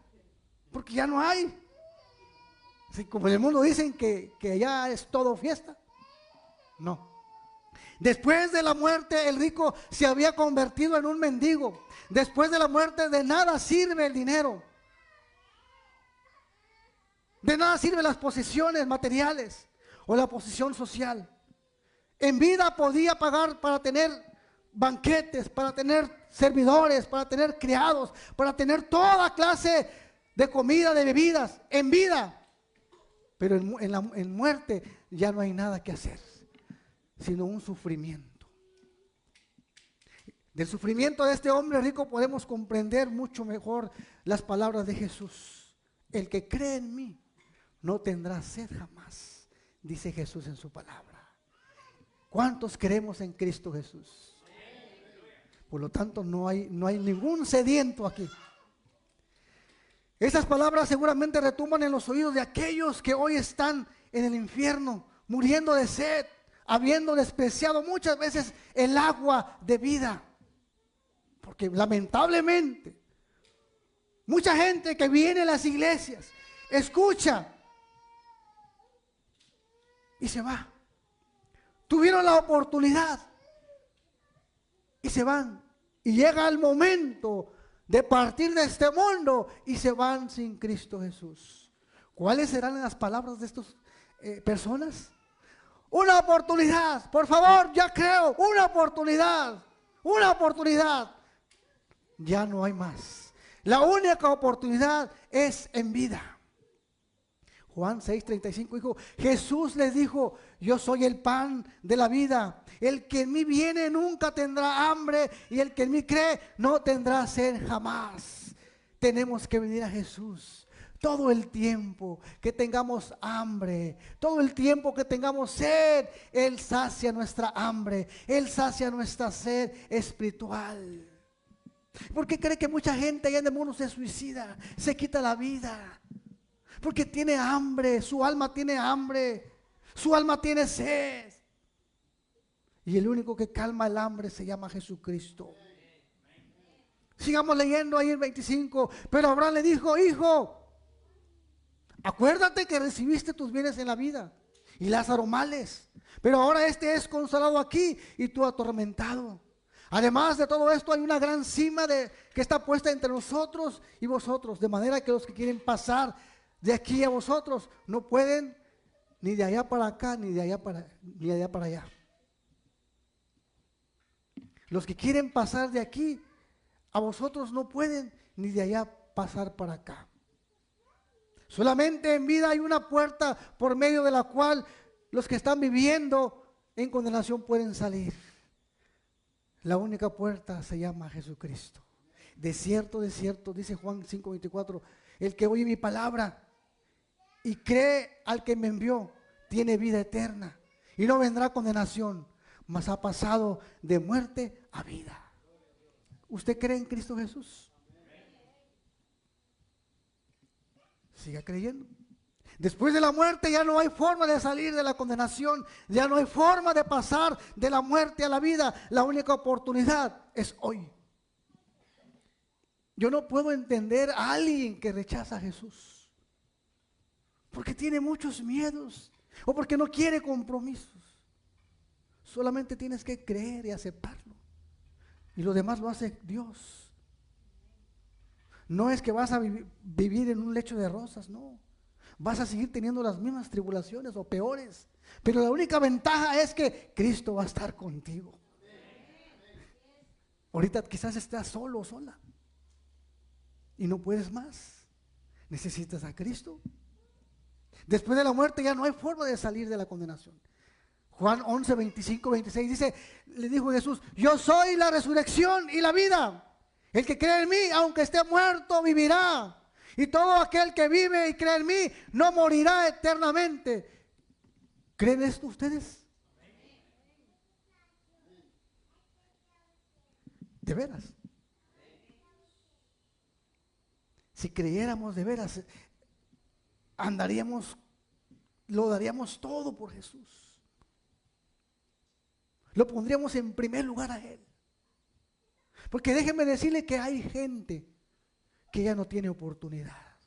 porque ya no hay. Así como en el mundo dicen que ya es todo fiesta. No. Después de la muerte, el rico se había convertido en un mendigo. Después de la muerte, de nada sirve el dinero. De nada sirven las posesiones materiales o la posición social. En vida podía pagar para tener banquetes, para tener servidores, para tener criados, para tener toda clase de comida, de bebidas, en vida. Pero en muerte ya no hay nada que hacer, sino un sufrimiento. Del sufrimiento de este hombre rico podemos comprender mucho mejor las palabras de Jesús. El que cree en mí no tendrá sed jamás, dice Jesús en su palabra. ¿Cuántos creemos en Cristo Jesús? Por lo tanto, no hay ningún sediento aquí. Esas palabras seguramente retumban en los oídos de aquellos que hoy están en el infierno, muriendo de sed, habiendo despreciado muchas veces el agua de vida. Porque lamentablemente, mucha gente que viene a las iglesias, escucha y se va. Tuvieron la oportunidad y se van. Y llega el momento de partir de este mundo y se van sin Cristo Jesús. ¿Cuáles serán las palabras de estas personas? Una oportunidad, por favor, ya creo, una oportunidad. Ya no hay más. La única oportunidad es en vida. Juan 6:35 dijo, Jesús les dijo, yo soy el pan de la vida. El que en mí viene nunca tendrá hambre y el que en mí cree no tendrá sed jamás. Tenemos que venir a Jesús. Todo el tiempo que tengamos hambre, todo el tiempo que tengamos sed, Él sacia nuestra hambre, Él sacia nuestra sed espiritual. ¿Por qué cree que mucha gente allá en el mundo se suicida, se quita la vida? Porque tiene hambre, su alma tiene hambre, su alma tiene sed. Y el único que calma el hambre se llama Jesucristo. Sigamos leyendo ahí el 25. Pero Abraham le dijo, hijo, acuérdate que recibiste tus bienes en la vida y Lázaro males. Pero ahora este es consolado aquí y tú atormentado. Además de todo esto hay una gran cima que está puesta entre nosotros y vosotros. De manera que los que quieren pasar de aquí a vosotros no pueden ni de allá para acá ni de allá para allá. Los que quieren pasar de aquí a vosotros no pueden ni de allá pasar para acá. Solamente en vida hay una puerta por medio de la cual los que están viviendo en condenación pueden salir. La única puerta se llama Jesucristo. De cierto, dice Juan 5:24, el que oye mi palabra y cree al que me envió, tiene vida eterna y no vendrá condenación, mas ha pasado de muerte a vida. ¿Usted cree en Cristo Jesús? Siga creyendo. Después de la muerte ya no hay forma de salir de la condenación, ya no hay forma de pasar de la muerte a la vida. La única oportunidad es hoy. Yo no puedo entender a alguien que rechaza a Jesús, porque tiene muchos miedos o porque no quiere compromisos. Solamente tienes que creer y aceptarlo, y lo demás lo hace Dios. No es que vas a vivir en un lecho de rosas, no. Vas a seguir teniendo las mismas tribulaciones o peores, pero la única ventaja es que Cristo va a estar contigo. Ahorita quizás estás solo o sola y no puedes más. Necesitas a Cristo. Después de la muerte ya no hay forma de salir de la condenación. Juan 11, 25, 26 dice, le dijo Jesús, yo soy la resurrección y la vida. El que cree en mí, aunque esté muerto, vivirá. Y todo aquel que vive y cree en mí, no morirá eternamente. ¿Creen esto ustedes? De veras. Si creyéramos de veras, andaríamos, lo daríamos todo por Jesús. Lo pondríamos en primer lugar a Él. Porque déjenme decirle que hay gente que ya no tiene oportunidad,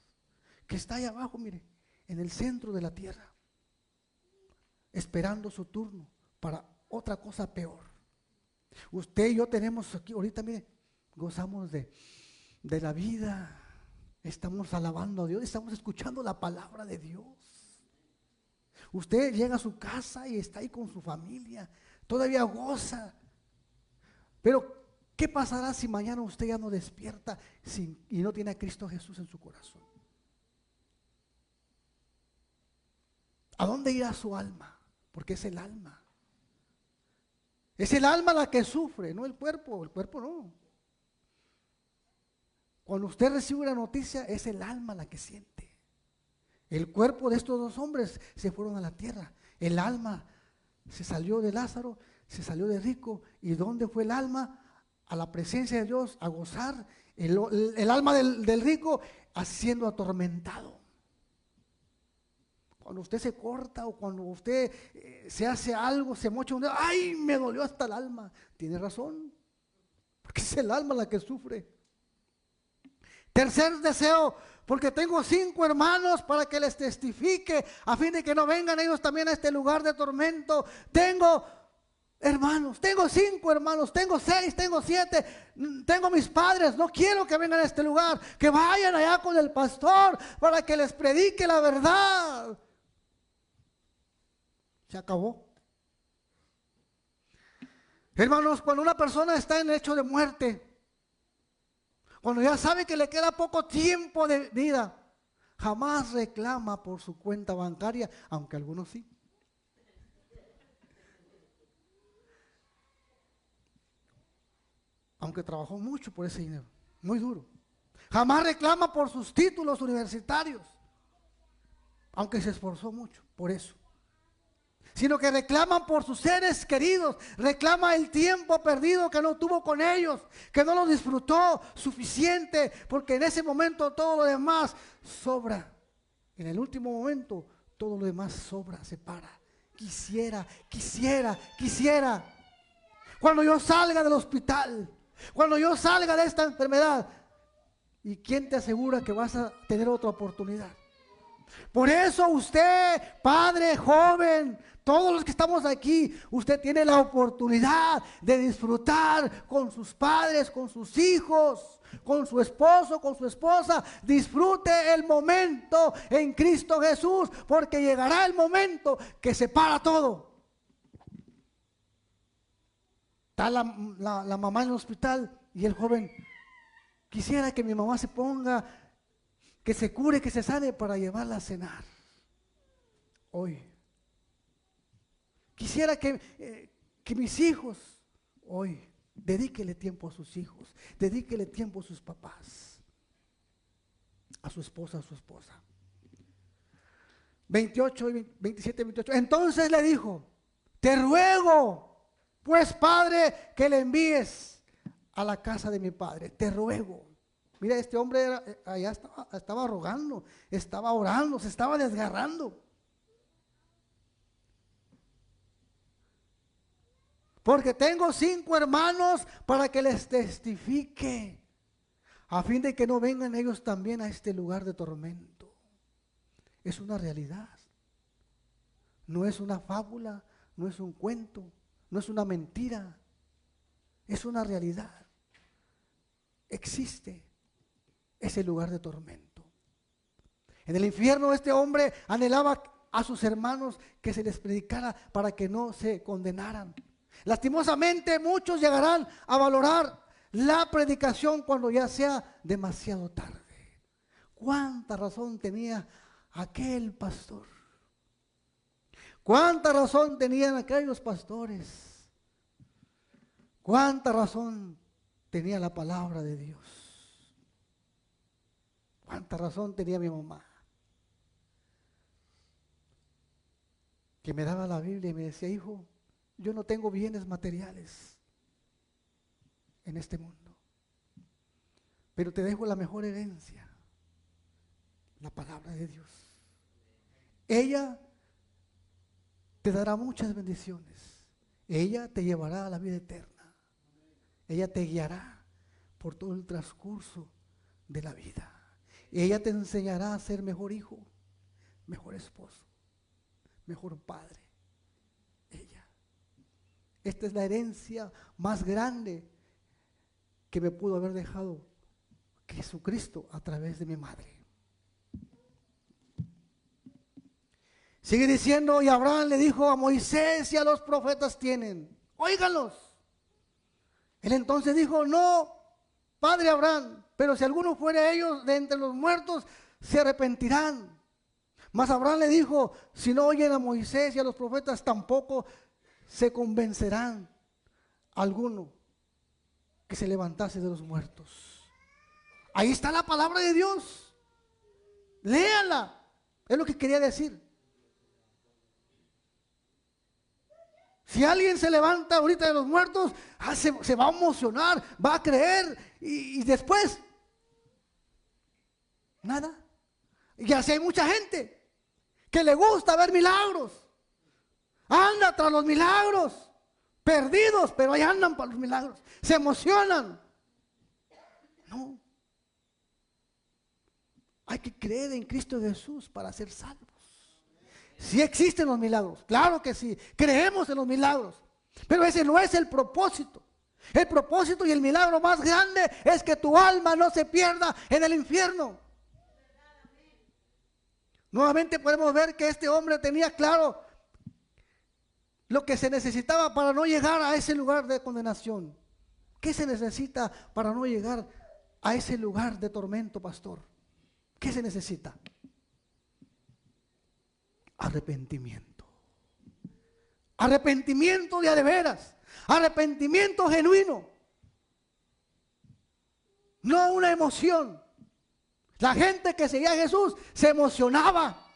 que está ahí abajo, mire, en el centro de la tierra, esperando su turno para otra cosa peor. Usted y yo tenemos aquí, ahorita mire, gozamos de la vida, estamos alabando a Dios, estamos escuchando la palabra de Dios. Usted llega a su casa y está ahí con su familia, todavía goza. Pero ¿qué pasará si mañana usted ya no despierta y no tiene a Cristo Jesús en su corazón? ¿A dónde irá su alma? Porque es el alma. Es el alma la que sufre, no el cuerpo no. Cuando usted recibe una noticia, es el alma la que siente. El cuerpo de estos dos hombres se fueron a la tierra. El alma se salió de Lázaro, se salió de rico. ¿Y dónde fue el alma? A la presencia de Dios, a gozar. El alma del rico siendo atormentado. Cuando usted se corta o cuando usted se hace algo, se mocha un dedo, ¡ay, me dolió hasta el alma! Tiene razón, porque es el alma la que sufre. Tercer deseo, porque tengo 5 hermanos para que les testifique, a fin de que no vengan ellos también a este lugar de tormento. Tengo hermanos, tengo 5 hermanos, tengo 6, tengo 7, tengo mis padres, no quiero que vengan a este lugar, que vayan allá con el pastor para que les predique la verdad. Se acabó. Hermanos, cuando una persona está en hecho de muerte, cuando ya sabe que le queda poco tiempo de vida, jamás reclama por su cuenta bancaria, aunque algunos sí. Aunque trabajó mucho por ese dinero, muy duro. Jamás reclama por sus títulos universitarios, aunque se esforzó mucho por eso. Sino que reclaman por sus seres queridos, reclama el tiempo perdido que no tuvo con ellos, que no lo disfrutó suficiente, porque en ese momento todo lo demás sobra. En el último momento todo lo demás sobra, se para. Quisiera. Cuando yo salga del hospital, cuando yo salga de esta enfermedad, ¿y quién te asegura que vas a tener otra oportunidad? Por eso usted, padre, joven, todos los que estamos aquí, usted tiene la oportunidad de disfrutar con sus padres, con sus hijos, con su esposo, con su esposa. Disfrute el momento en Cristo Jesús, porque llegará el momento que se para todo. Está la mamá en el hospital y el joven, quisiera que mi mamá se ponga, que se cure, que se sane para llevarla a cenar hoy. Quisiera que mis hijos hoy, dedíquele tiempo a sus hijos, dedíquele tiempo a sus papás, a su esposa, 28 y 27, 28. Entonces le dijo, te ruego, pues Padre, que le envíes a la casa de mi padre, te ruego. Mira, este hombre allá estaba rogando, estaba orando, se estaba desgarrando. Porque tengo 5 hermanos para que les testifique, a fin de que no vengan ellos también a este lugar de tormento. Es una realidad. No es una fábula, no es un cuento, no es una mentira. Es una realidad. Existe ese lugar de tormento. En el infierno este hombre anhelaba a sus hermanos que se les predicara para que no se condenaran. Lastimosamente muchos llegarán a valorar la predicación cuando ya sea demasiado tarde. ¿Cuánta razón tenía aquel pastor? ¿Cuánta razón tenían aquellos pastores? ¿Cuánta razón tenía la palabra de Dios? ¿Cuánta razón tenía mi mamá? Que me daba la Biblia y me decía, hijo, yo no tengo bienes materiales en este mundo, pero te dejo la mejor herencia, la palabra de Dios. Ella te dará muchas bendiciones. Ella te llevará a la vida eterna. Ella te guiará por todo el transcurso de la vida. Ella te enseñará a ser mejor hijo, mejor esposo, mejor padre. Ella. Esta es la herencia más grande que me pudo haber dejado Jesucristo a través de mi madre. Sigue diciendo, y Abraham le dijo a Moisés y a los profetas tienen, óiganlos. Él entonces dijo, no, padre Abraham, pero si alguno fuera ellos de entre los muertos, se arrepentirán. Mas Abraham le dijo, si no oyen a Moisés y a los profetas, tampoco se convencerán alguno que se levantase de los muertos. Ahí está la palabra de Dios. Léala. Es lo que quería decir. Si alguien se levanta ahorita de los muertos, se va a emocionar, va a creer y después, nada. Y así hay mucha gente que le gusta ver milagros, anda tras los milagros, perdidos, pero ahí andan para los milagros, se emocionan. No, hay que creer en Cristo Jesús para ser salvos. Sí existen los milagros, claro que sí, creemos en los milagros, pero ese no es el propósito. El propósito y el milagro más grande es que tu alma no se pierda en el infierno. Nuevamente podemos ver que este hombre tenía claro lo que se necesitaba para no llegar a ese lugar de condenación. ¿Qué se necesita para no llegar a ese lugar de tormento, pastor? ¿Qué se necesita? Arrepentimiento. Arrepentimiento de veras. Arrepentimiento genuino. No una emoción. La gente que seguía a Jesús se emocionaba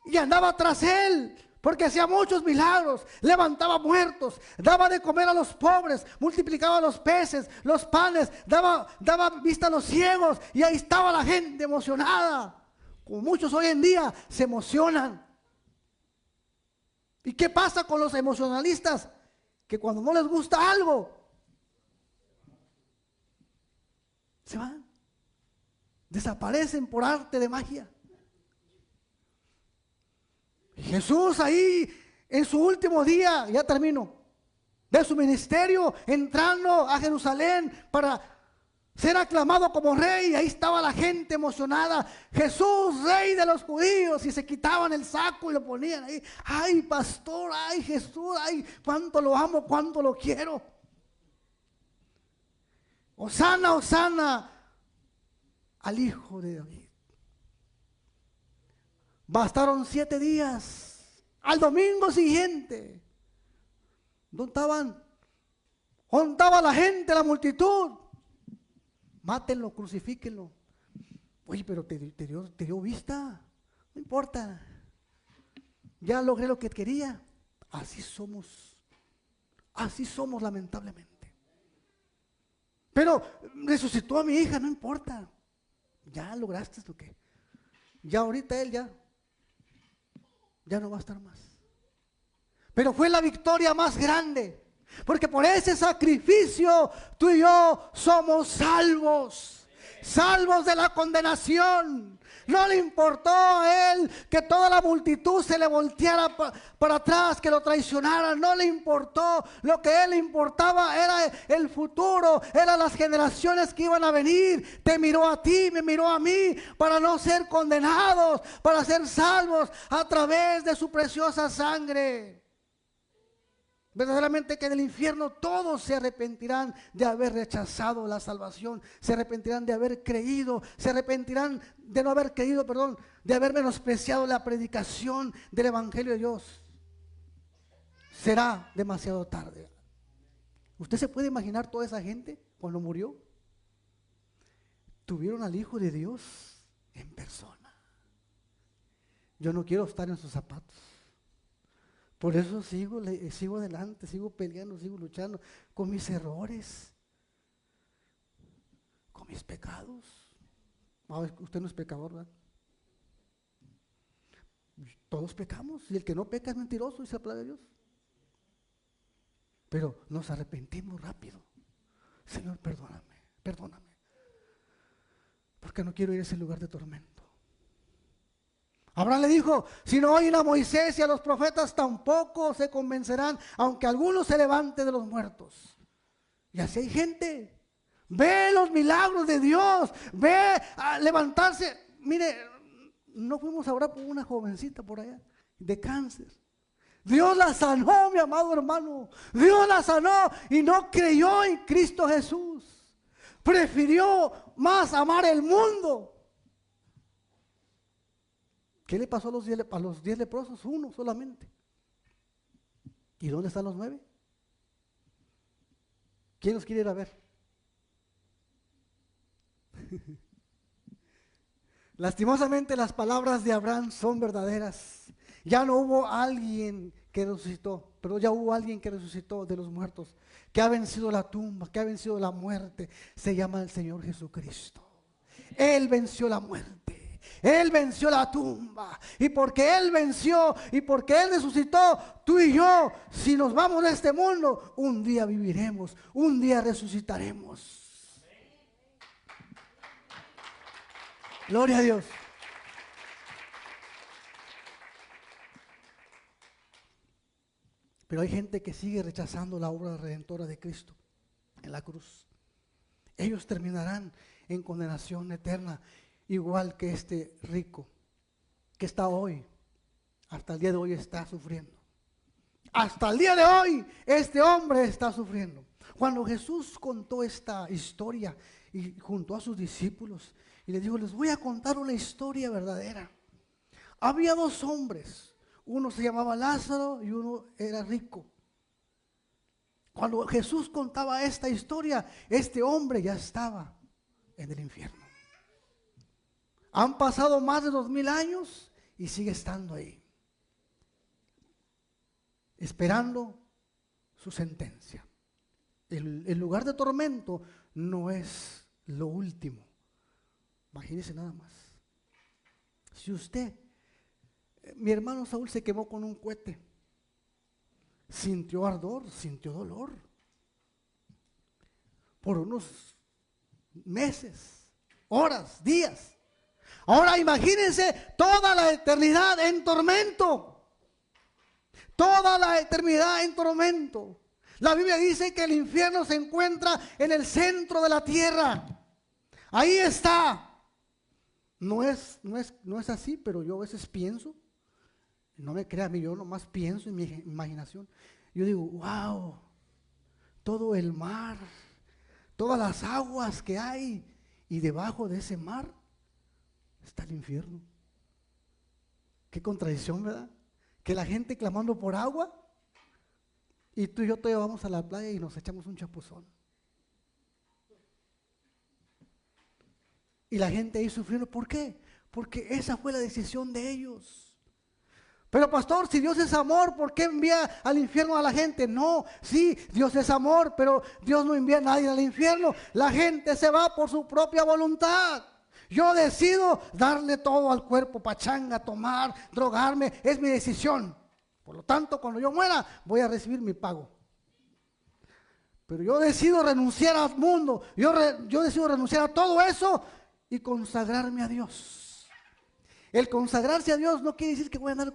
y andaba tras él porque hacía muchos milagros, levantaba muertos, daba de comer a los pobres, multiplicaba los peces, los panes, daba vista a los ciegos, y ahí estaba la gente emocionada. Como muchos hoy en día se emocionan. ¿Y qué pasa con los emocionalistas? Que cuando no les gusta algo, se van, desaparecen por arte de magia. Jesús ahí en su último día, ya termino, de su ministerio, entrando a Jerusalén para ser aclamado como rey. Ahí estaba la gente emocionada. Jesús, rey de los judíos, y se quitaban el saco y lo ponían ahí. Ay, pastor, ay, Jesús, ay, cuánto lo amo, cuánto lo quiero. Hosana, hosana al Hijo de David. Bastaron 7 días. Al domingo siguiente, ¿dónde estaban? ¿Dónde estaba la gente, la multitud? Mátenlo, crucifíquenlo. Oye, pero te dio vista. No importa. Ya logré lo que quería. Así somos. Así somos, lamentablemente. Pero resucitó a mi hija, no importa. Ya lograste lo que. Ya ahorita él ya no va a estar más. Pero fue la victoria más grande. Porque por ese sacrificio tú y yo somos salvos. Salvos de la condenación. No le importó a él que toda la multitud se le volteara para atrás, que lo traicionaran. No le importó. Lo que a él le importaba era el futuro, eran las generaciones que iban a venir. Te miró a ti, me miró a mí, para no ser condenados, para ser salvos a través de su preciosa sangre. Verdaderamente que en el infierno todos se arrepentirán de haber rechazado la salvación, se arrepentirán de haber creído, se arrepentirán de no haber creído, de haber menospreciado la predicación del Evangelio de Dios. será demasiado tarde. ¿Usted se puede imaginar toda esa gente cuando murió? Tuvieron al Hijo de Dios en persona. Yo no quiero estar en sus zapatos. Por eso sigo adelante, sigo peleando, sigo luchando con mis errores, con mis pecados. Usted no es pecador, ¿verdad? Todos pecamos, y el que no peca es mentiroso, dice la palabra de Dios. Pero nos arrepentimos rápido. Señor, perdóname, perdóname, porque no quiero ir a ese lugar de tormento. Abraham le dijo, si no oyen a Moisés y a los profetas, tampoco se convencerán, aunque alguno se levante de los muertos. Y así hay gente. Ve los milagros de Dios, ve a levantarse. Mire, no fuimos a orar por una jovencita por allá, de cáncer. Dios la sanó, mi amado hermano. Dios la sanó y no creyó en Cristo Jesús. Prefirió más amar el mundo. ¿Qué le pasó a los 10 leprosos? Uno solamente. ¿Y dónde están los 9? ¿Quién los quiere ir a ver? Lastimosamente las palabras de Abraham son verdaderas. Ya no hubo alguien que resucitó, pero ya hubo alguien que resucitó de los muertos, que ha vencido la tumba, que ha vencido la muerte. Se llama el Señor Jesucristo. Él venció la muerte, Él venció la tumba, y porque Él venció y porque Él resucitó, tú y yo, si nos vamos de este mundo, un día viviremos, un día resucitaremos. Gloria a Dios. Pero hay gente que sigue rechazando la obra redentora de Cristo en la cruz. Ellos terminarán en condenación eterna, igual que este rico, que está hoy, hasta el día de hoy está sufriendo. Hasta el día de hoy, este hombre está sufriendo. Cuando Jesús contó esta historia y juntó a sus discípulos y les dijo, les voy a contar una historia verdadera. Había 2 hombres. Uno se llamaba Lázaro y uno era rico. Cuando Jesús contaba esta historia, este hombre ya estaba en el infierno. Han pasado más de 2000 años y sigue estando ahí, esperando su sentencia. El lugar de tormento no es lo último. Imagínese nada más. Si mi hermano Saúl se quemó con un cohete, sintió ardor, sintió dolor por unos meses, horas, días. Ahora imagínense toda la eternidad en tormento, toda la eternidad en tormento. La Biblia dice que el infierno se encuentra en el centro de la tierra. Ahí está. No es así, pero yo a veces pienso. No me crea a mí, yo nomás pienso en mi imaginación. Yo digo, wow, todo el mar, todas las aguas que hay, y debajo de ese mar está el infierno. Qué contradicción, ¿verdad? Que la gente clamando por agua, y tú y yo todavía vamos a la playa y nos echamos un chapuzón. Y la gente ahí sufriendo, ¿por qué? Porque esa fue la decisión de ellos. Pero pastor, si Dios es amor, ¿por qué envía al infierno a la gente? No, sí, Dios es amor, pero Dios no envía a nadie al infierno. La gente se va por su propia voluntad. Yo decido darle todo al cuerpo, pachanga, tomar, drogarme, es mi decisión. Por lo tanto, cuando yo muera, voy a recibir mi pago. Pero yo decido renunciar al mundo, yo decido renunciar a todo eso y consagrarme a Dios. El consagrarse a Dios no quiere decir que voy a andar.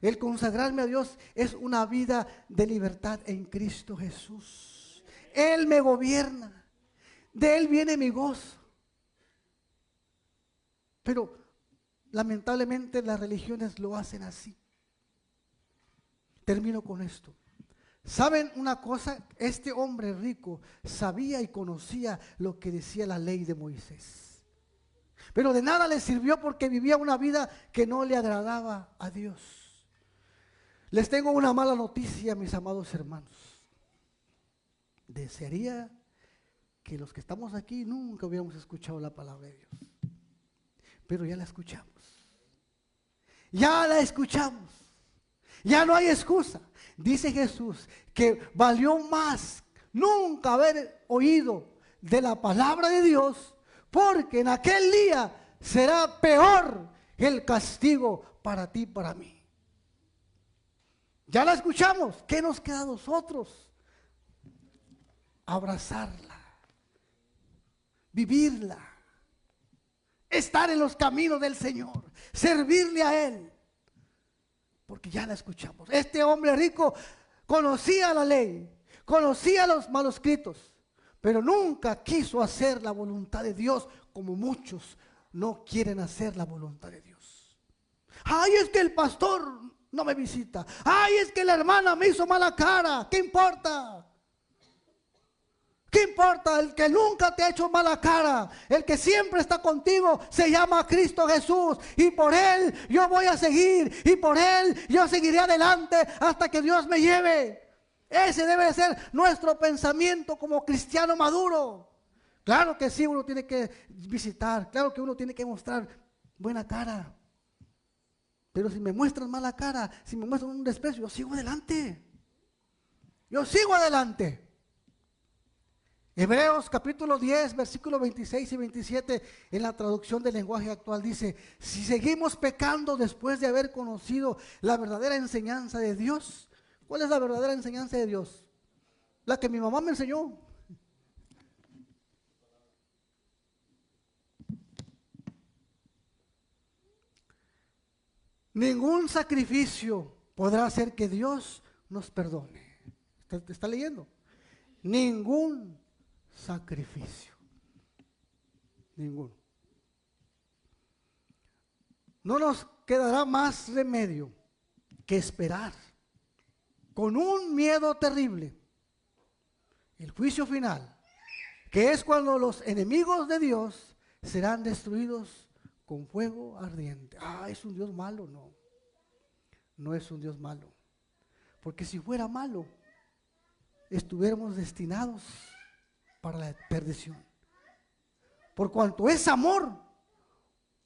El consagrarme a Dios es una vida de libertad en Cristo Jesús. Él me gobierna. De Él viene mi gozo. Pero lamentablemente las religiones lo hacen así. Termino con esto. ¿Saben una cosa? Este hombre rico sabía y conocía lo que decía la ley de Moisés. Pero de nada le sirvió porque vivía una vida que no le agradaba a Dios. Les tengo una mala noticia, mis amados hermanos. Desearía que los que estamos aquí nunca hubiéramos escuchado la palabra de Dios. Pero ya la escuchamos. Ya la escuchamos. Ya no hay excusa. Dice Jesús que valió más nunca haber oído de la palabra de Dios, porque en aquel día será peor el castigo para ti y para mí. Ya la escuchamos. ¿Qué nos queda a nosotros? Abrazarla, vivirla, estar en los caminos del Señor, servirle a Él, porque ya la escuchamos. Este hombre rico conocía la ley, conocía los manuscritos, pero nunca quiso hacer la voluntad de Dios, como muchos no quieren hacer la voluntad de Dios. Ay, es que el pastor no me visita. Ay, es que la hermana me hizo mala cara. ¿Qué importa? ¿Qué importa? El que nunca te ha hecho mala cara, el que siempre está contigo, se llama Cristo Jesús. Y por Él yo voy a seguir. Y por Él yo seguiré adelante hasta que Dios me lleve. Ese debe de ser nuestro pensamiento como cristiano maduro. Claro que sí, uno tiene que visitar. Claro que uno tiene que mostrar buena cara. Pero si me muestran mala cara, si me muestran un desprecio, yo sigo adelante. Yo sigo adelante. Hebreos capítulo 10, versículos 26 y 27, en la traducción del lenguaje actual dice: si seguimos pecando después de haber conocido la verdadera enseñanza de Dios. ¿Cuál es la verdadera enseñanza de Dios? La que mi mamá me enseñó. Ningún sacrificio podrá hacer que Dios nos perdone. ¿Está leyendo? Ningún sacrificio. Ninguno. No nos quedará más remedio que esperar con un miedo terrible el juicio final, que es cuando los enemigos de Dios serán destruidos con fuego ardiente. Ah, ¿es un Dios malo? No, no es un Dios malo. Porque si fuera malo, estuviéramos destinados para la perdición. Por cuanto es amor,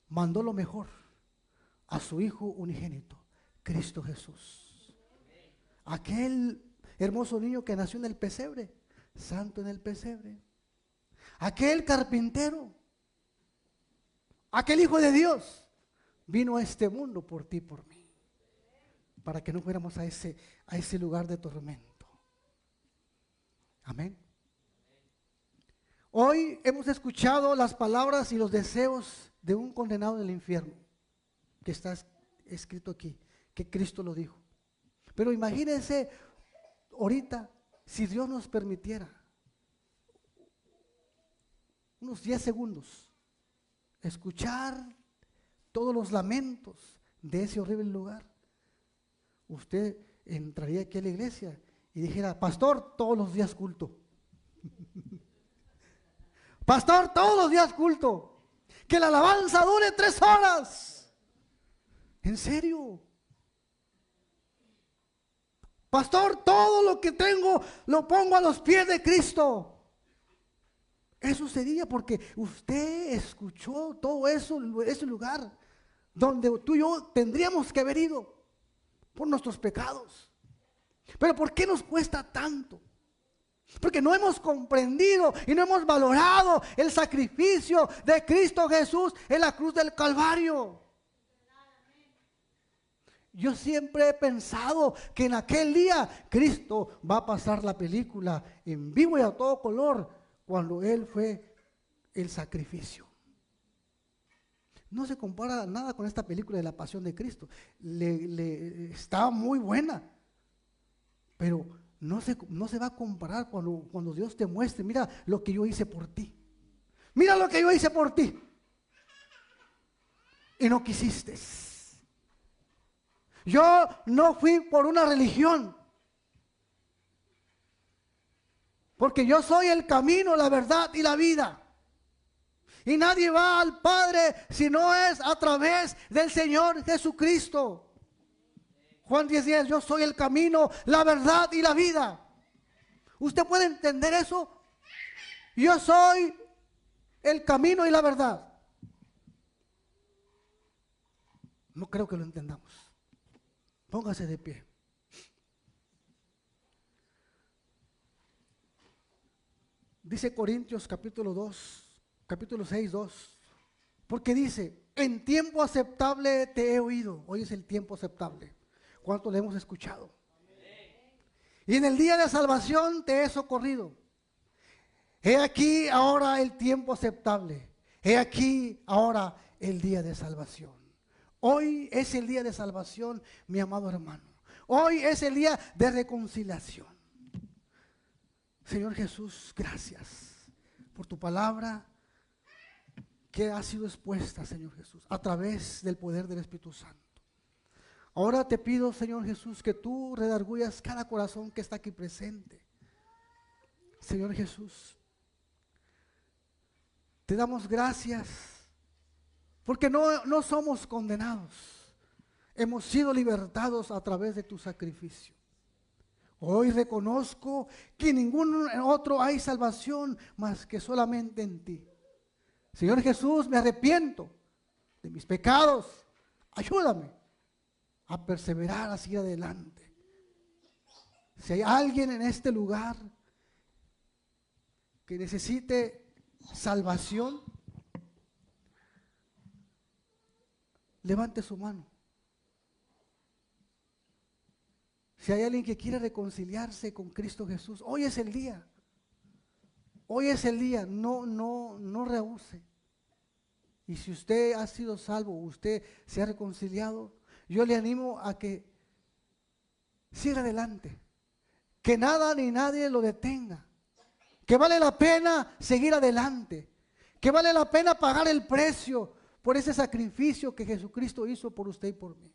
mandó lo mejor a su Hijo unigénito, Cristo Jesús. Aquel hermoso niño que nació en el pesebre, santo en el pesebre. Aquel carpintero, aquel Hijo de Dios, vino a este mundo por ti y por mí, para que no fuéramos a ese lugar de tormento. Amén. Hoy hemos escuchado las palabras y los deseos de un condenado del infierno, que está escrito aquí, que Cristo lo dijo. Pero imagínense ahorita, si Dios nos permitiera unos 10 segundos escuchar todos los lamentos de ese horrible lugar. Usted entraría aquí a la iglesia y dijera: pastor, todos los días culto. Pastor, todos los días culto. Que la alabanza dure 3 horas. ¿En serio? Pastor, todo lo que tengo lo pongo a los pies de Cristo. Eso sería porque usted escuchó todo eso, ese lugar donde tú y yo tendríamos que haber ido por nuestros pecados. Pero ¿por qué nos cuesta tanto? Porque no hemos comprendido y no hemos valorado el sacrificio de Cristo Jesús en la cruz del Calvario. Yo siempre he pensado que en aquel día Cristo va a pasar la película en vivo y a todo color cuando Él fue el sacrificio. No se compara nada con esta película de la Pasión de Cristo. Está muy buena, pero no se va a comparar cuando Dios te muestre: mira lo que yo hice por ti. Mira lo que yo hice por ti. Y no quisiste. Yo no fui por una religión, porque yo soy el camino, la verdad y la vida. Y nadie va al Padre si no es a través del Señor Jesucristo. Juan 10:10, yo soy el camino, la verdad y la vida. ¿Usted puede entender eso? Yo soy el camino y la verdad. No creo que lo entendamos. Póngase de pie. Dice Corintios capítulo 6:2. Porque dice, en tiempo aceptable te he oído. Hoy es el tiempo aceptable. ¿Cuánto le hemos escuchado? Y en el día de salvación te he socorrido. He aquí ahora el tiempo aceptable. He aquí ahora el día de salvación. Hoy es el día de salvación, mi amado hermano. Hoy es el día de reconciliación. Señor Jesús, gracias por tu palabra que ha sido expuesta, Señor Jesús, a través del poder del Espíritu Santo. Ahora te pido, Señor Jesús, que tú redargullas cada corazón que está aquí presente. Señor Jesús, te damos gracias porque no somos condenados. Hemos sido libertados a través de tu sacrificio. Hoy reconozco que en ningún otro hay salvación más que solamente en ti. Señor Jesús, me arrepiento de mis pecados. Ayúdame a perseverar, a seguir adelante. Si hay alguien en este lugar que necesite salvación, levante su mano. Si hay alguien que quiere reconciliarse con Cristo Jesús, hoy es el día. Hoy es el día, no rehúse. Y si usted ha sido salvo, usted se ha reconciliado, yo le animo a que siga adelante. Que nada ni nadie lo detenga. Que vale la pena seguir adelante. Que vale la pena pagar el precio por ese sacrificio que Jesucristo hizo por usted y por mí.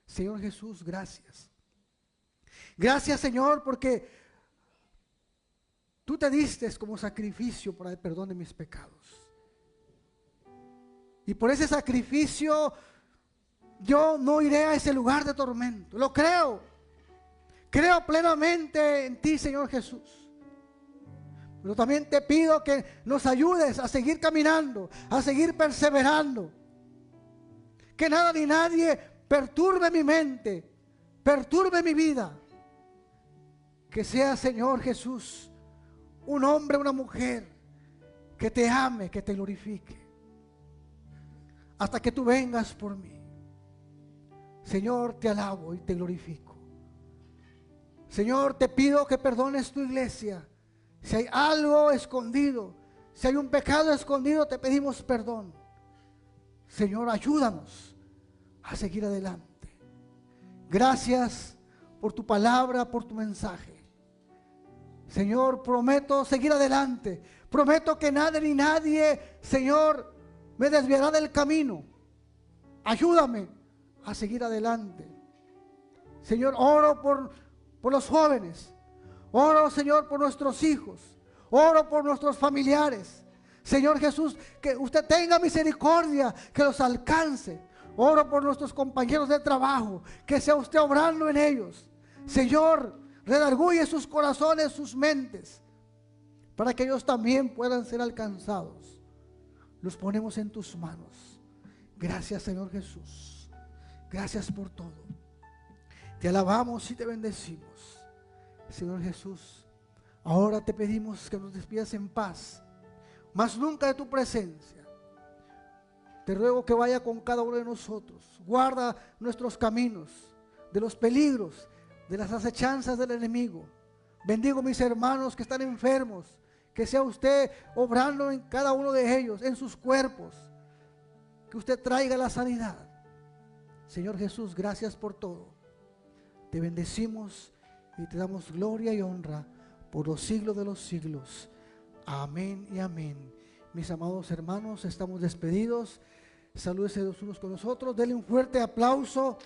Señor Jesús, gracias. Gracias, Señor, porque tú te diste como sacrificio para el perdón de mis pecados. Y por ese sacrificio yo no iré a ese lugar de tormento. Lo creo. Creo plenamente en ti, Señor Jesús. Pero también te pido que nos ayudes a seguir caminando, a seguir perseverando. Que nada ni nadie perturbe mi mente, perturbe mi vida. Que sea, Señor Jesús, un hombre, una mujer que te ame, que te glorifique, hasta que tú vengas por mí. Señor, te alabo y te glorifico. Señor, te pido que perdones tu iglesia. Si hay algo escondido, si hay un pecado escondido, te pedimos perdón. Señor, ayúdanos a seguir adelante. Gracias por tu palabra, por tu mensaje. Señor, prometo seguir adelante. Prometo que nada ni nadie, Señor, me desviará del camino. Ayúdame a seguir adelante. Señor, oro por los jóvenes. Oro, Señor, por nuestros hijos. Oro por nuestros familiares. Señor Jesús, que usted tenga misericordia, que los alcance. Oro por nuestros compañeros de trabajo, que sea usted obrando en ellos. Señor, redarguye sus corazones, sus mentes, para que ellos también puedan ser alcanzados. Los ponemos en tus manos. Gracias, Señor Jesús. Gracias por todo. Te alabamos y te bendecimos. Señor Jesús, ahora te pedimos que nos despidas en paz, mas nunca de tu presencia. Te ruego que vaya con cada uno de nosotros. Guarda nuestros caminos de los peligros, de las acechanzas del enemigo. Bendigo mis hermanos que están enfermos. Que sea usted obrando en cada uno de ellos, en sus cuerpos. Que usted traiga la sanidad. Señor Jesús, gracias por todo. Te bendecimos y te damos gloria y honra por los siglos de los siglos. Amén y amén. Mis amados hermanos, estamos despedidos. Salúdense los unos con los otros. Denle un fuerte aplauso.